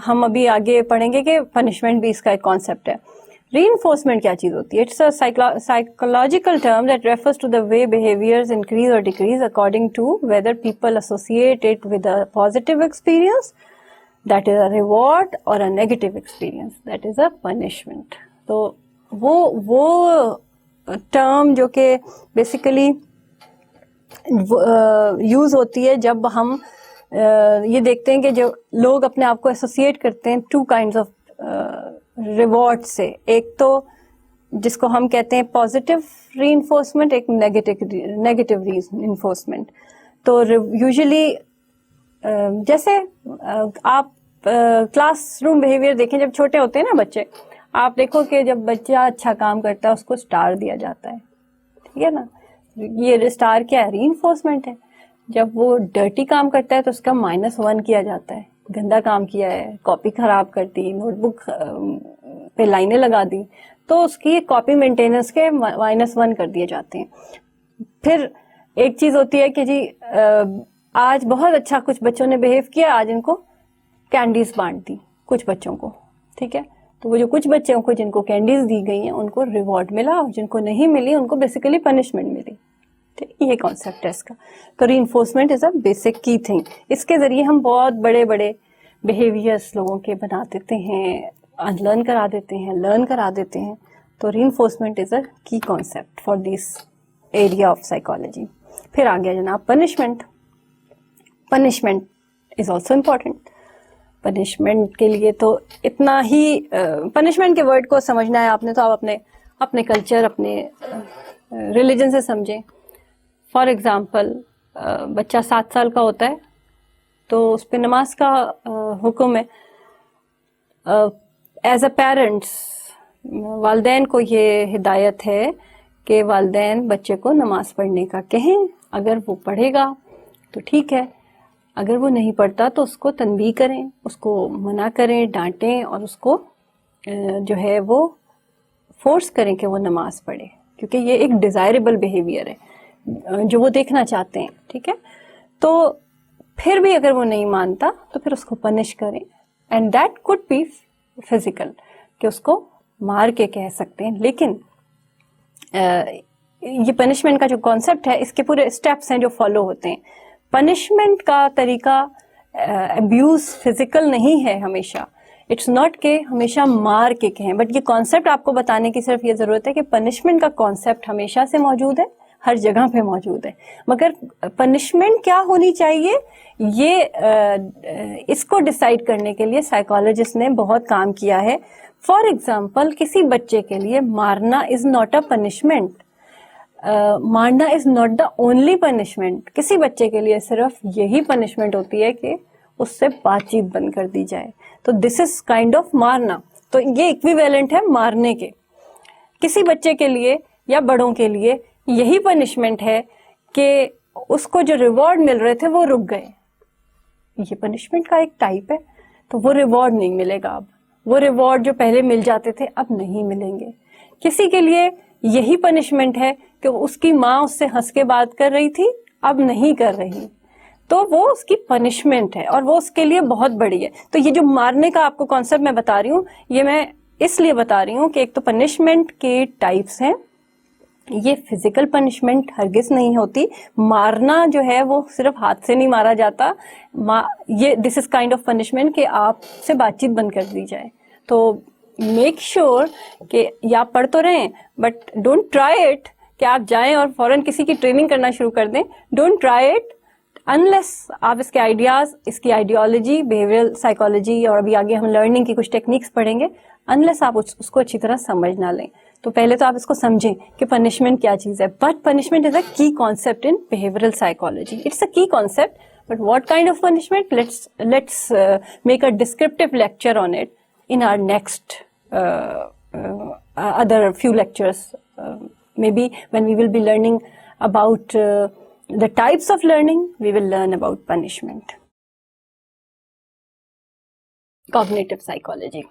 ہم ابھی آگے پڑھیں گے کہ پنشمنٹ بھی اس کا ایک کانسیپٹ ہے. ری انفورسمنٹ کیا چیز ہوتی ہے؟ It's a psychological term that refers to the way behaviors increase or decrease according to whether people associate it with a positive experience, that is a reward, or a negative experience, that is a punishment. تو وہ term جو کہ basically use ہوتی ہے جب ہم یہ دیکھتے ہیں کہ جو لوگ اپنے آپ کو ایسوسیٹ کرتے ہیں ٹو کائنڈز آف ریوارڈ سے. ایک تو جس کو ہم کہتے ہیں پازیٹیو ری انفورسمنٹ, ایک نیگیٹو ری انفورسمنٹ. تو یوزلی جیسے آپ کلاس روم بہیویئر دیکھیں, جب چھوٹے ہوتے ہیں نا بچے, آپ دیکھو کہ جب بچہ اچھا کام کرتا ہے اس کو اسٹار دیا جاتا ہے, ٹھیک ہے نا. یہ اسٹار کیا ہے؟ ری انفورسمنٹ ہے. جب وہ ڈرٹی کام کرتا ہے تو اس کا -1 کیا جاتا ہے. گندا کام کیا ہے, کاپی خراب کر دی, نوٹ بک پہ لائنیں لگا دی, تو اس کی کاپی مینٹیننس کے -1 کر دیے جاتے ہیں. پھر ایک چیز ہوتی ہے کہ جی آج بہت اچھا کچھ بچوں نے بہیو کیا, آج ان کو کینڈیز بانٹ دی کچھ بچوں کو, ٹھیک ہے. تو وہ جو کچھ بچوں کو جن کو کینڈیز دی گئی ہیں ان کو ریوارڈ ملا, اور جن کو نہیں ملی ان کو بیسیکلی پنشمنٹ ملی. یہ کانسیپٹ ہے اس کا. تو ری انفورسمنٹ از اے بیسک کی تھنگ. اس کے ذریعے ہم بہت بڑے بیہیویئرس لوگوں کے بنا دیتے ہیں, انلرن کرا دیتے ہیں, لرن کرا دیتے ہیں. تو ری enforcement is a key concept for this area of psychology. پھر آ گیا جناب punishment. Punishment is also important. Punishment کے لیے تو اتنا ہی پنشمنٹ کے ورڈ کو سمجھنا ہے آپ نے, تو آپ اپنے کلچر, اپنے ریلیجن سے سمجھیں. فار ایگزامپل بچہ 7 سال کا ہوتا ہے تو اس پہ نماز کا حکم ہے. ایز اے پیرنٹس والدین کو یہ ہدایت ہے کہ والدین بچے کو نماز پڑھنے کا کہیں. اگر وہ پڑھے گا تو ٹھیک ہے, اگر وہ نہیں پڑھتا تو اس کو تنبیہ کریں, اس کو منع کریں, ڈانٹیں, اور اس کو جو ہے وہ فورس کریں کہ وہ نماز پڑھے, کیونکہ یہ ایک ڈیزائربل بیہیویئر ہے جو وہ دیکھنا چاہتے ہیں, ٹھیک ہے. تو پھر بھی اگر وہ نہیں مانتا تو پھر اس کو پنش کریں, and that could be physical, کہ اس کو مار کے کہہ سکتے ہیں. لیکن یہ پنشمنٹ کا جو کانسیپٹ ہے اس کے پورے اسٹیپس ہیں جو فالو ہوتے ہیں. پنشمنٹ کا طریقہ ابیوز فزیکل نہیں ہے ہمیشہ. اٹس ناٹ کہ ہمیشہ مار کے کہیں, بٹ یہ کانسیپٹ آپ کو بتانے کی صرف یہ ضرورت ہے کہ پنشمنٹ کا کانسیپٹ ہمیشہ سے موجود ہے, ہر جگہ پہ موجود ہے. مگر پنشمنٹ کیا ہونی چاہیے یہ اس کو ڈیسائیڈ کرنے کے لیے سائیکالوجسٹ نے بہت کام کیا ہے. فار ایگزامپل کسی بچے کے لیے مارنا از ناٹ اے پنشمنٹ. مارنا is not the only punishment. کسی بچے کے لیے صرف یہی پنشمنٹ ہوتی ہے کہ اس سے بات چیت بند کر دی جائے. تو دس از کائنڈ آف مارنا. تو یہ ایکویویلنٹ ہے مارنے کے. کسی بچے کے لیے یا بڑوں کے لیے یہی پنشمنٹ ہے کہ اس کو جو ریوارڈ مل رہے تھے وہ رک گئے. یہ پنشمنٹ کا ایک ٹائپ ہے. تو وہ ریوارڈ نہیں ملے گا اب. وہ ریوارڈ جو پہلے مل جاتے تھے اب نہیں ملیں گے. کسی کے لیے یہی پنشمنٹ ہے کہ اس کی ماں اس سے ہنس کے بات کر رہی تھی, اب نہیں کر رہی, تو وہ اس کی پنشمنٹ ہے اور وہ اس کے لیے بہت بڑی ہے. تو یہ جو مارنے کا آپ کو کانسیپٹ میں بتا رہی ہوں, یہ میں اس لیے بتا رہی ہوں کہ ایک تو پنشمنٹ کے ٹائپس ہیں. یہ فزیکل پنشمنٹ ہرگز نہیں ہوتی. مارنا جو ہے وہ صرف ہاتھ سے نہیں مارا جاتا. یہ this is kind of punishment کہ آپ سے بات چیت بند کر دی جائے. تو میک شیور کہ یا آپ پڑھ تو رہیں بٹ ڈونٹ ٹرائی اٹ کہ آپ جائیں اور فوراً کسی کی ٹریننگ کرنا شروع کر دیں. ڈونٹ ٹرائی اٹ انلیس آپ اس کے آئیڈیاز, اس کی آئیڈیالوجی, بیہیویئرل سائیکالوجی اور ابھی آگے ہم لرننگ کی کچھ ٹیکنیکس پڑھیں گے, انلیس آپ اس کو اچھی طرح سمجھ نہ لیں. تو پہلے تو آپ اس کو سمجھیں کہ پنشمنٹ کیا چیز ہے. But punishment is a key concept in behavioural psychology. It's a key concept, but what kind of punishment, let's make a descriptive lecture on it in our next other few lectures, maybe when we will be learning about the types of learning, we will learn about punishment. Cognitive psychology.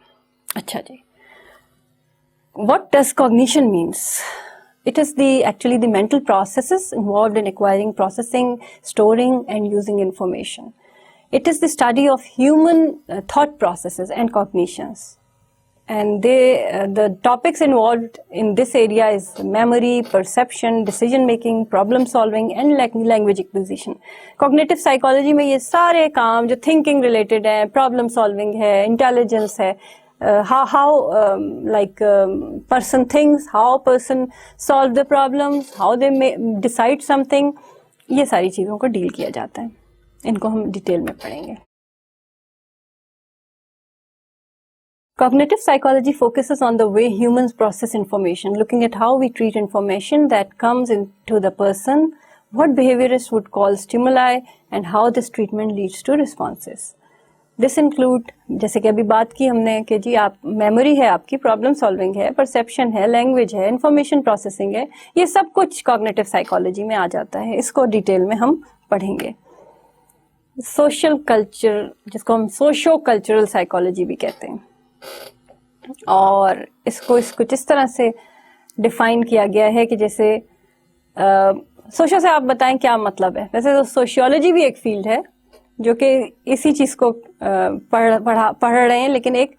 Acha ji. What does cognition means? It is actually the mental processes involved in acquiring, processing, storing and using information. It is the study of human thought processes and cognitions. And the topics involved in this area is memory, perception, decision making, problem solving and language acquisition. Cognitive psychology میں یہ سارے کام جو thinking related ہیں, problem solving ہے, intelligence ہے, how person thinks, how person solve the problems, how they may decide something, یہ ساری چیزوں کو ڈیل کیا جاتا ہے. ان کو ہم ڈیٹیل میں پڑھیں گے. Cognitive psychology focuses on the way humans process information, looking at how we treat information that comes into the person, what behaviorists would call stimuli, and how this treatment leads to responses. This include, جیسے کہ ابھی بات کی ہم نے کہ جی آپ memory ہے, آپ کی پرابلم سالونگ ہے, پرسیپشن ہے, لینگویج ہے, انفارمیشن پروسیسنگ ہے, یہ سب کچھ cognitive psychology میں آ جاتا ہے. اس کو ڈیٹیل میں ہم پڑھیں گے. سوشل کلچر, جس کو ہم سوشو کلچرل سائیکالوجی بھی کہتے ہیں, اور اس کو کچھ اس طرح سے ڈیفائن کیا گیا ہے کہ جیسے سوشو سے آپ بتائیں کیا مطلب ہے. ویسے تو سوشیولوجی بھی ایک فیلڈ ہے جو کہ اسی چیز کو پڑھ رہے ہیں, لیکن ایک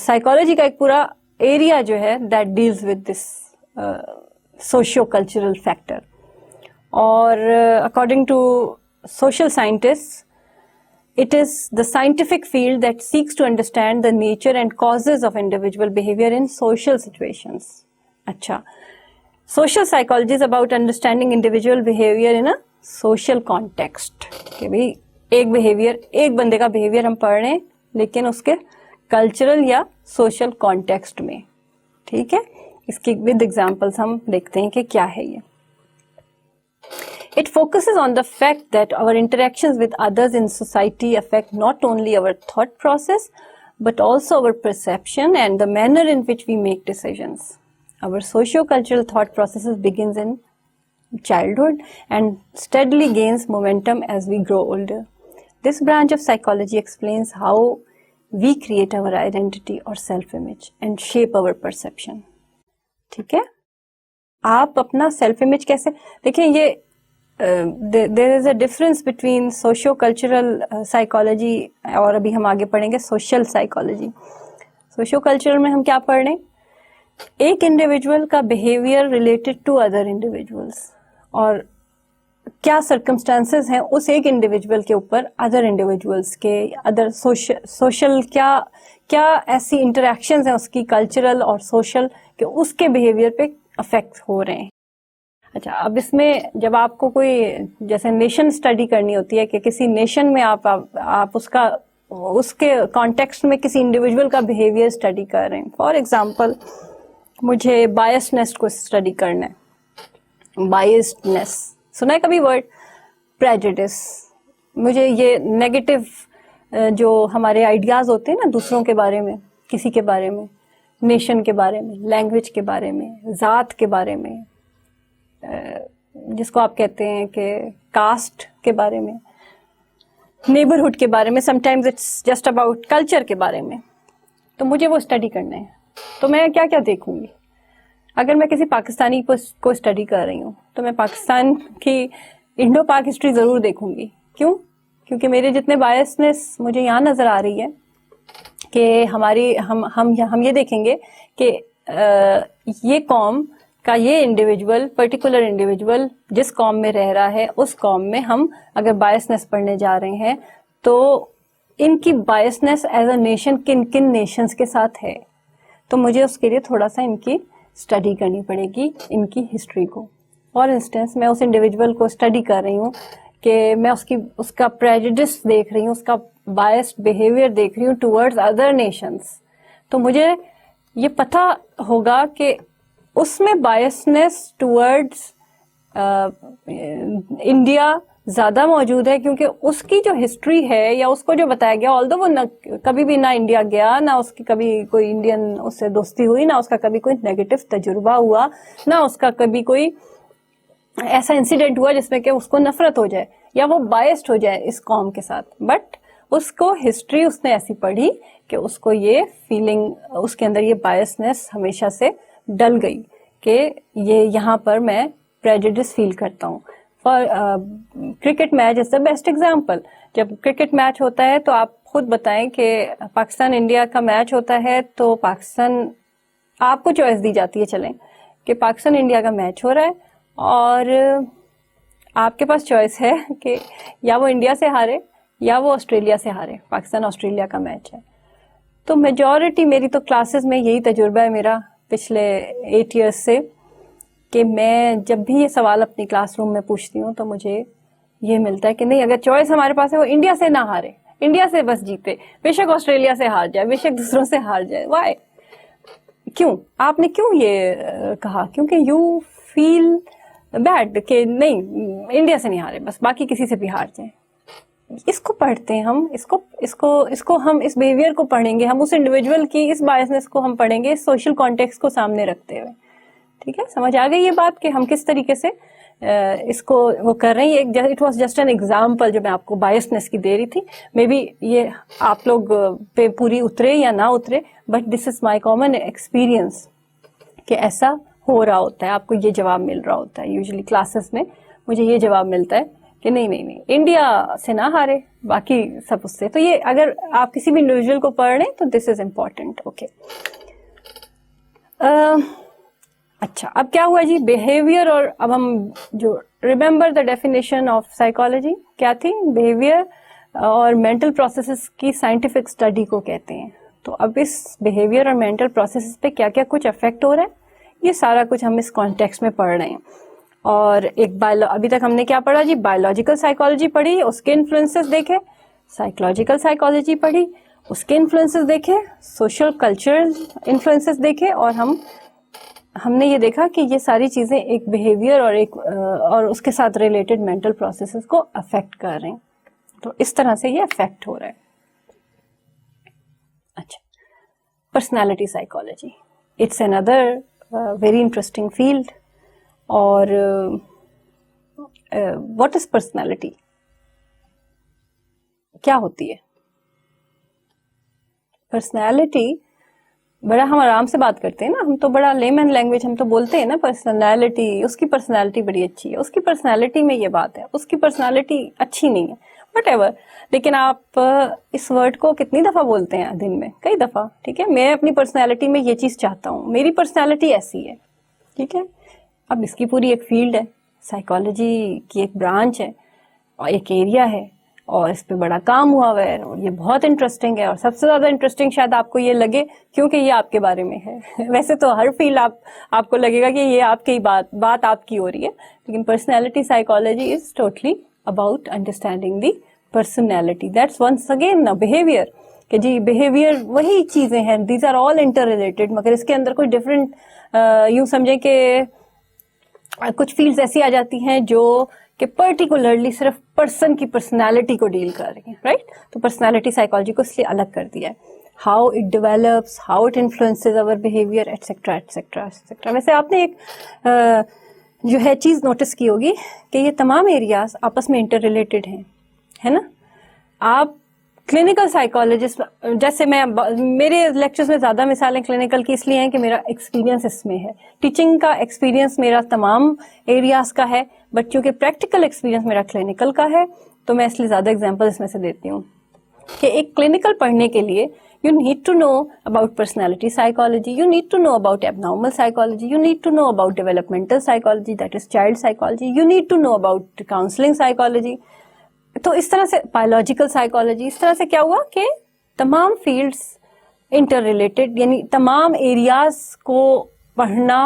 سائیکالوجی کا ایک پورا ایریا جو ہے that deals with this socio cultural factor. اور according to social scientists, it is the scientific field that seeks to understand the nature and causes of individual behavior in social situations. Acha. Social psychology is about understanding individual behavior in a social context. کہ بھئی ایک behavior, ایک بندے کا behavior ہم پڑھ رہے ہیں لیکن اس کے cultural یا social context میں. ٹھیک ہے, اس کی with examples ہم دیکھتے ہیں کہ کیا ہے یہ. It focuses on the fact that our interactions with others in society affect not only our thought process, but also our perception and the manner in which we make decisions. Our socio-cultural thought processes begins in childhood and steadily gains momentum as we grow older. This branch of psychology explains how we create our identity or self-image and shape our perception. ٹھیک ہے, آپ اپنا self image کیسے دیکھیں. یہ there is a difference between socio-cultural psychology اور ابھی ہم آگے پڑھیں گے social psychology. socio-cultural میں ہم کیا پڑھ رہے ہیں, ایک انڈیویجول کا behavior related to other individuals, اور کیا circumstances ہیں اس ایک انڈیویجول کے اوپر other individuals کے, other social کیا ایسی interactions ہیں اس کی cultural اور social کہ اس کے behavior پہ affect ہو رہے ہیں. اچھا, اب اس میں جب آپ کو کوئی جیسے نیشن اسٹڈی کرنی ہوتی ہے کہ کسی نیشن میں آپ اس کے کانٹیکسٹ میں کسی انڈیویجول کا بیہیویئر اسٹڈی کر رہے ہیں. فار ایگزامپل مجھے بائسنس کو اسٹڈی کرنا ہے. بائسنس سنا ہے کبھی ورڈ؟ پریجوڈس. مجھے یہ نیگیٹو جو ہمارے آئیڈیاز ہوتے ہیں نا دوسروں کے بارے میں, کسی کے بارے میں, نیشن کے بارے میں, لینگویج کے بارے میں, ذات کے بارے میں, جس کو آپ کہتے ہیں کہ کاسٹ کے بارے میں, نیبرہڈ کے بارے میں, sometimes it's just about culture کے بارے میں. تو مجھے وہ اسٹڈی کرنا ہے. تو میں کیا کیا دیکھوں گی؟ اگر میں کسی پاکستانی کو اسٹڈی کر رہی ہوں تو میں پاکستان کی انڈو پاک ہسٹری ضرور دیکھوں گی. کیوں؟ کیونکہ میرے جتنے بائسنس مجھے یہاں نظر آ رہی ہے کہ ہم یہ دیکھیں گے کہ یہ قوم کا یہ انڈیویجول, پرٹیکولر انڈیویجول جس قوم میں رہ رہا ہے, اس قوم میں ہم اگر بائسنس پڑھنے جا رہے ہیں تو ان کی بائسنس ایز اے نیشن کن کن نیشنز کے ساتھ ہے. تو مجھے اس کے لیے تھوڑا سا ان کی اسٹڈی کرنی پڑے گی, ان کی ہسٹری کو. فار انسٹنس میں اس انڈیویجول کو اسٹڈی کر رہی ہوں کہ میں اس کا پریجڈس دیکھ رہی ہوں, اس کا بائسڈ بیہیویئر دیکھ رہی ہوں ٹورڈز ادر نیشنز. تو مجھے یہ پتہ ہوگا کہ اس میں بائسنس ٹورڈز انڈیا زیادہ موجود ہے, کیونکہ اس کی جو ہسٹری ہے یا اس کو جو بتایا گیا, آلدو وہ کبھی بھی نہ انڈیا گیا, نہ اس کی کبھی کوئی انڈین اس سے دوستی ہوئی, نہ اس کا کبھی کوئی نیگیٹو تجربہ ہوا, نہ اس کا کبھی کوئی ایسا انسیڈنٹ ہوا جس میں کہ اس کو نفرت ہو جائے یا وہ بائسڈ ہو جائے اس قوم کے ساتھ. بٹ اس کو ہسٹری اس نے ایسی پڑھی کہ اس کو یہ فیلنگ, اس کے اندر یہ بائسنس ہمیشہ سے ڈل گئی کہ یہ یہاں پر میں پریجڈس فیل کرتا ہوں. Cricket match is the best example. جب کرکٹ میچ ہوتا ہے تو آپ خود بتائیں کہ پاکستان انڈیا کا میچ ہوتا ہے تو پاکستان, آپ کو چوائس دی جاتی ہے, چلیں کہ پاکستان انڈیا کا میچ ہو رہا ہے اور آپ کے پاس چوائس ہے کہ یا وہ انڈیا سے ہارے یا وہ آسٹریلیا سے ہارے. پاکستان آسٹریلیا کا میچ ہے. تو میجورٹی میری تو کلاسز میں یہی تجربہ ہے میرا پچھلے 8 ایئرس سے کہ میں جب بھی یہ سوال اپنی کلاس روم میں پوچھتی ہوں تو مجھے یہ ملتا ہے کہ نہیں, اگر چوائس ہمارے پاس ہے وہ انڈیا سے نہ ہارے, انڈیا سے بس جیتے, بے شک آسٹریلیا سے ہار جائے, بے شک دوسروں سے ہار جائے. وائی؟ کیوں آپ نے کیوں یہ کہا؟ کیونکہ یو فیل بیڈ کہ نہیں انڈیا سے نہیں ہارے, بس باقی کسی سے بھی ہار جائیں. اس کو پڑھتے ہیں ہم, اس کو ہم اس بیہیویئر کو پڑھیں گے, ہم اس انڈیویجول کی اس بائسنس کو ہم پڑھیں گے اس سوشل کانٹیکسٹ کو سامنے رکھتے ہوئے. ٹھیک ہے, سمجھ آ گئی یہ بات کہ ہم کس طریقے سے اس کو وہ کر رہے ہیں. It was just an example جو میں آپ کو بائسنس کی دے رہی تھی. مے بی یہ آپ لوگ پہ پوری اترے یا نہ اترے, but this is my common experience کہ ایسا ہو رہا ہوتا ہے. آپ کو یہ جواب مل رہا ہوتا ہے یوزلی کلاسز میں, مجھے یہ جواب ملتا ہے کہ نہیں انڈیا سے نہ ہارے, باقی سب اس سے. تو یہ اگر آپ کسی بھی انڈیویجول کو پڑھ رہے ہیں تو دس از امپورٹنٹ. اوکے, اچھا اب کیا ہوا جی, بیہیویئر. اور اب ہم جو remember the definition of psychology کیا تھی, بیہیویئر اور مینٹل پروسیسز کی سائنٹیفک اسٹڈی کو کہتے ہیں. تو اب اس بیہیویئر اور مینٹل پروسیسز پہ کیا کیا کچھ افیکٹ ہو رہا ہے, یہ سارا کچھ ہم اس کانٹیکسٹ میں پڑھ رہے ہیں. اور ایک ابھی تک ہم نے کیا پڑھا جی, بایولوجیکل سائیکالوجی پڑھی, اس کے انفلوئنسز دیکھے, سائیکولوجیکل سائیکالوجی پڑھی, اس کے انفلوئنسز دیکھے, سوشل کلچرل انفلوئنسز دیکھے, اور ہم نے یہ دیکھا کہ یہ ساری چیزیں ایک بیہیویئر اور اس کے ساتھ ریلیٹڈ مینٹل پروسیسز کو افیکٹ کر رہے ہیں. تو اس طرح سے یہ افیکٹ ہو رہا ہے. اچھا, پرسنالٹی سائیکالوجی, اٹس اندر ویری انٹرسٹنگ فیلڈ. اور واٹ از پرسنالٹی, کیا ہوتی ہے پرسنالٹی؟ بڑا ہم آرام سے بات کرتے ہیں نا, ہم تو بڑا لیمن لینگویج ہم تو بولتے ہیں نا پرسنالٹی, اس کی پرسنالٹی بڑی اچھی ہے, اس کی پرسنالٹی میں یہ بات ہے, اس کی پرسنالٹی اچھی نہیں ہے, وٹ ایور. لیکن آپ اس ورڈ کو کتنی دفعہ بولتے ہیں دن میں؟ کئی دفعہ. ٹھیک ہے, میں اپنی پرسنالٹی میں یہ چیز چاہتا ہوں, میری پرسنالٹی ایسی ہے. ٹھیک ہے, اب اس کی پوری ایک فیلڈ ہے, سائیکالوجی کی ایک برانچ ہے اور ایک ایریا ہے, اور اس پہ بڑا کام ہوا ہوا ہے, اور یہ بہت انٹرسٹنگ ہے. اور سب سے زیادہ انٹرسٹنگ شاید آپ کو یہ لگے کیونکہ یہ آپ کے بارے میں ہے. ویسے تو ہر فیلڈ آپ کو لگے گا کہ یہ آپ کی بات آپ کی ہو رہی ہے, لیکن personality psychology is totally about understanding the personality. That's once again behaviour, کہ جی بیہیویئر وہی چیزیں ہیں, these are all interrelated, مگر اس کے اندر کوئی ڈفرینٹ یوں سمجھیں کہ کچھ فیلڈز ایسی آ جاتی ہیں جو کہ پرٹیکولرلی صرف پرسن کی پرسنالٹی کو ڈیل کر رہی ہیں, رائٹ. تو پرسنالٹی سائیکالوجی کو اس لیے الگ کر دیا ہے, how it develops, how it influences over behaviour, etcetera etcetera etcetera. ویسے آپ نے ایک جو ہے چیز نوٹس کی ہوگی کہ یہ تمام ایریاز آپس میں انٹر ریلیٹڈ ہیں, ہے نا. آپ کلینکل سائیکالوجسٹ, جیسے میرے لیکچرز میں زیادہ مثالیں کلینکل کی اس لیے ہیں کہ میرا ایکسپیرینس اس میں ہے, ٹیچنگ کا ایکسپیرینس میرا تمام ایریاز کا ہے, بچوں کے پریکٹیکل ایکسپیرینس میرا کلینکل کا ہے, تو میں اس لیے زیادہ اگزامپل اس میں سے دیتی ہوں کہ ایک کلینکل پڑھنے کے لیے you need to know about personality psychology, you need to know about abnormal psychology, you need to know about developmental psychology, that is child psychology, you need to know about counseling psychology. تو اس طرح سے biological psychology, اس طرح سے کیا ہوا کہ تمام fields inter related, یعنی تمام ایریاز کو پڑھنا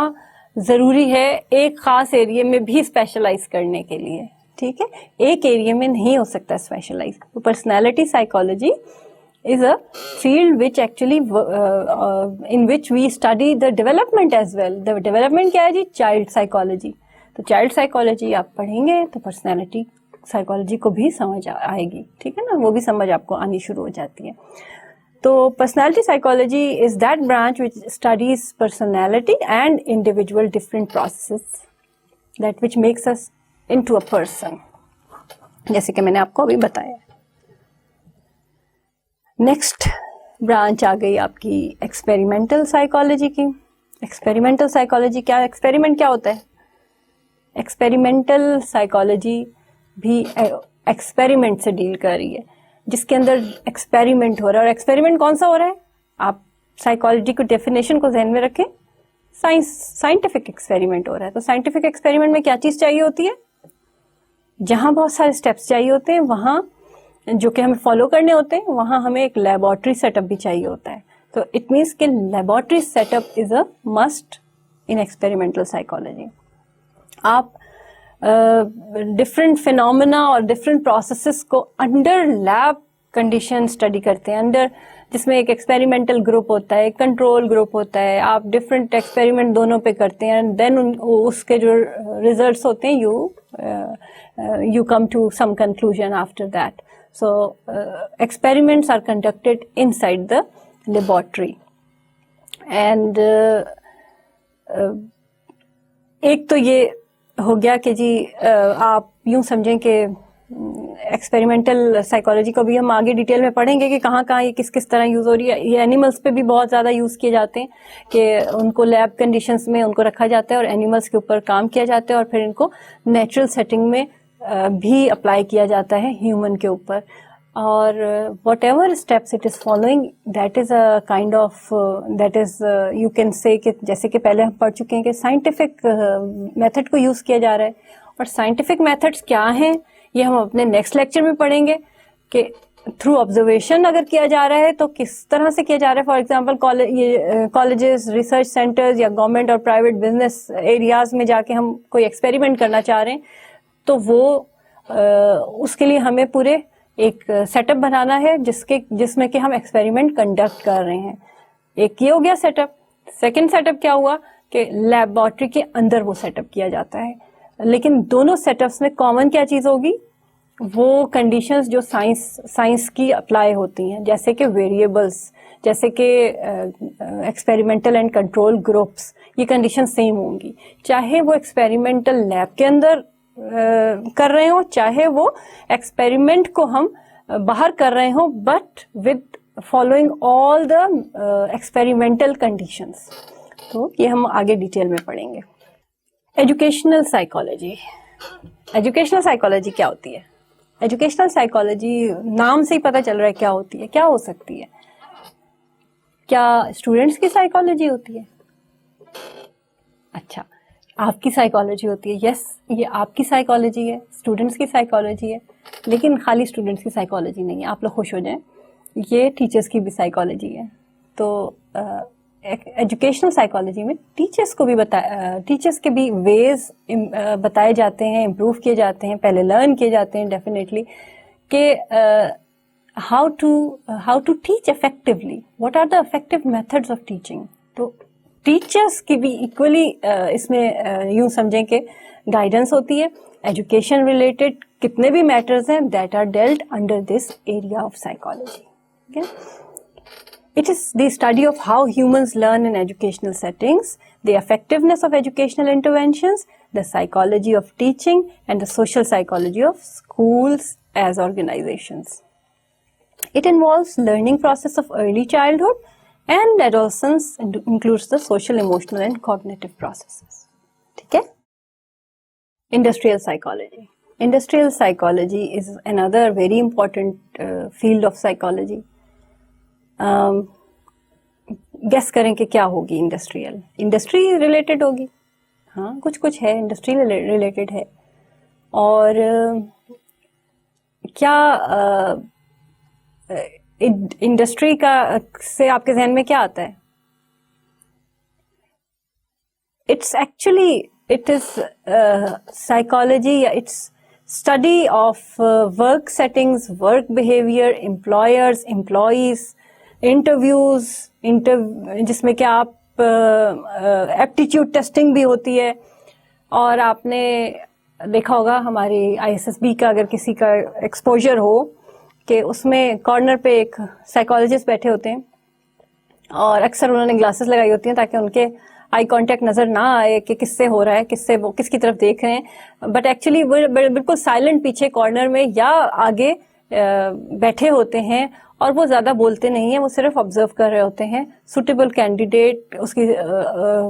ضروری ہے ایک خاص ایریا میں بھی اسپیشلائز کرنے کے لیے. ٹھیک ہے, ایک ایریا میں نہیں ہو سکتا اسپیشلائز. تو personality psychology is a field which actually in which we study the development as well. The development کیا ہے جی, child psychology. تو child psychology آپ پڑھیں گے تو personality psychology کو بھی سمجھ آئے گی, ٹھیک ہے نا, وہ بھی سمجھ آپ کو آنی شروع ہو جاتی ہے. تو personality psychology is that branch which studies personality and individual different processes that which makes us into a person, جیسے کہ میں نے آپ کو ابھی بتایا. نیکسٹ برانچ آ گئی آپ کی ایکسپیریمنٹل سائیکالوجی کی. ایکسپیریمنٹل سائیکالوجی کیا, ایکسپیریمنٹ کیا ہوتا ہے؟ ایکسپیریمنٹل سائیکالوجی بھی ایکسپیریمنٹ سے ڈیل کر رہی ہے, جس کے اندر ایکسپیریمنٹ ہو رہا ہے. اور ایکسپیریمنٹ کون سا ہو رہا ہے؟ آپ سائیکالوجی کو ڈیفینیشن کو ذہن میں رکھیں, سائنٹیفک ایکسپیریمنٹ ہو رہا ہے. تو سائنٹیفک ایکسپیریمنٹ میں کیا چیز چاہیے ہوتی ہے؟ جہاں بہت سارے اسٹیپس چاہیے ہوتے ہیں, وہاں جو کہ ہمیں فالو کرنے ہوتے ہیں, وہاں ہمیں ایک لیبورٹری سیٹ اپ بھی چاہیے ہوتا ہے. تو اٹ مینس کہ laboratory set up is a must in experimental psychology. آپ ڈفرینٹ فینومینا اور ڈفرینٹ پروسیسز کو انڈر لیب کنڈیشن اسٹڈی کرتے ہیں, انڈر جس میں ایک ایکسپیریمنٹل گروپ ہوتا ہے, ایک کنٹرول گروپ ہوتا ہے. آپ ڈفرینٹ ایکسپیریمنٹ دونوں پہ کرتے ہیں, دین اس کے جو ریزلٹس ہوتے ہیں you come to some conclusion after that. So experiments are conducted inside the laboratory. And ایک تو یہ ہو گیا کہ جی آپ یوں سمجھیں کہ ایکسپیریمنٹل سائیکالوجی کو بھی ہم آگے ڈیٹیل میں پڑھیں گے کہ کہاں کہاں یہ کس طرح یوز ہو رہی ہے. یہ اینیملس پہ بھی بہت زیادہ یوز کیے جاتے ہیں کہ ان کو لیب کنڈیشنز میں ان کو رکھا جاتا ہے اور اینیملس کے اوپر کام کیا جاتا ہے, اور پھر ان کو نیچرل سیٹنگ میں بھی اپلائی کیا جاتا ہے ہیومن کے اوپر. اور what ever steps it is following, that is a kind of that is you can say کہ جیسے کہ پہلے ہم پڑھ چکے ہیں کہ سائنٹیفک میتھڈ کو یوز کیا جا رہا ہے. اور سائنٹیفک میتھڈس کیا ہیں یہ ہم اپنے نیکسٹ لیکچر میں پڑھیں گے کہ تھرو آبزرویشن اگر کیا جا رہا ہے تو کس طرح سے کیا جا رہا ہے. For example colleges, research centres یا گورنمنٹ اور پرائیویٹ بزنس ایریاز میں جا کے ہم کوئی ایکسپیریمنٹ کرنا چاہ رہے ہیں, تو وہ اس کے لیے ہمیں پورے ایک سیٹ اپ بنانا ہے جس میں کہ ہم ایکسپیریمنٹ کنڈکٹ کر رہے ہیں. ایک یہ ہو گیا set up. Second set up کیا ہوا کہ لیبورٹری کے اندر وہ سیٹ اپ کیا جاتا ہے. لیکن دونوں سیٹ اپس میں کامن کیا چیز ہوگی, وہ کنڈیشنز جو سائنس کی اپلائی ہوتی ہیں, جیسے کہ ویریبلس, جیسے کہ ایکسپیریمنٹل اینڈ کنٹرول گروپس, یہ کنڈیشن سیم ہوں گی چاہے وہ ایکسپیریمنٹل لیب کے اندر کر رہے ہوں, چاہے وہ ایکسپیریمنٹ کو ہم باہر کر رہے ہوں, but with following all the experimental conditions. تو یہ ہم آگے ڈیٹیل میں پڑھیں گے. Educational psychology. ایجوکیشنل سائیکالوجی کیا ہوتی ہے؟ ایجوکیشنل سائیکالوجی نام سے ہی پتہ چل رہا ہے کیا ہوتی ہے. کیا ہو سکتی ہے؟ کیا اسٹوڈینٹس کی سائیکالوجی ہوتی ہے؟ اچھا, آپ کی سائیکالوجی ہوتی ہے. یس, یہ آپ کی سائیکالوجی ہے, اسٹوڈینٹس کی سائیکالوجی ہے, لیکن خالی اسٹوڈینٹس کی سائیکالوجی نہیں ہے. آپ لوگ خوش ہو جائیں, یہ ٹیچرس کی بھی سائیکالوجی ہے. تو ایجوکیشنل سائیکالوجی میں ٹیچرس کو بھی ٹیچرس کے بھی ویز بتائے جاتے ہیں, امپروو کیے جاتے ہیں, پہلے لرن کیے جاتے ہیں ڈیفینیٹلی, کہ how to teach effectively, what are the effective methods of teaching. تو ٹیچرس کی بھی ایکولی اس میں یوں سمجھیں کہ گائیڈنس ہوتی ہے. ایجوکیشن ریلیٹڈ کتنے بھی میٹرز ہیں that are dealt under this area of psychology. It is the study of how humans learn in educational settings, the effectiveness of educational interventions, the psychology of teaching, and the social psychology of schools as organizations. It involves learning process of early childhood and adolescence, and includes the social, emotional and cognitive processes. ٹھیک ہے. Industrial psychology. Industrial psychology is another very important field of psychology. Guess کریں کہ کیا ہوگی industry related ہوگی. ہاں کچھ ہے انڈسٹری ریلیٹڈ ہے. اور کیا انڈسٹری کا سے آپ کے ذہن میں کیا آتا ہے؟ It's actually it is psychology یا it's study of work settings, work behaviour, employers, employees, interviews, جس میں کہ آپ ایپٹیچیوڈ ٹیسٹنگ بھی ہوتی ہے. اور آپ نے دیکھا ہوگا ہماری ISSB کا اگر کسی کا ایکسپوجر ہو کہ اس میں کارنر پہ ایک سائیکالوجسٹ بیٹھے ہوتے ہیں اور اکثر انہوں نے گلاسز لگائی ہوتی ہیں تاکہ ان کے آئی کانٹیکٹ نظر نہ آئے کہ کس سے ہو رہا ہے, کس سے وہ کس کی طرف دیکھ رہے ہیں. بٹ ایکچولی وہ بالکل سائلنٹ پیچھے کارنر میں یا آگے بیٹھے ہوتے ہیں اور وہ زیادہ بولتے نہیں ہیں, وہ صرف آبزرو کر رہے ہوتے ہیں. سوٹیبل کینڈیڈیٹ اس کی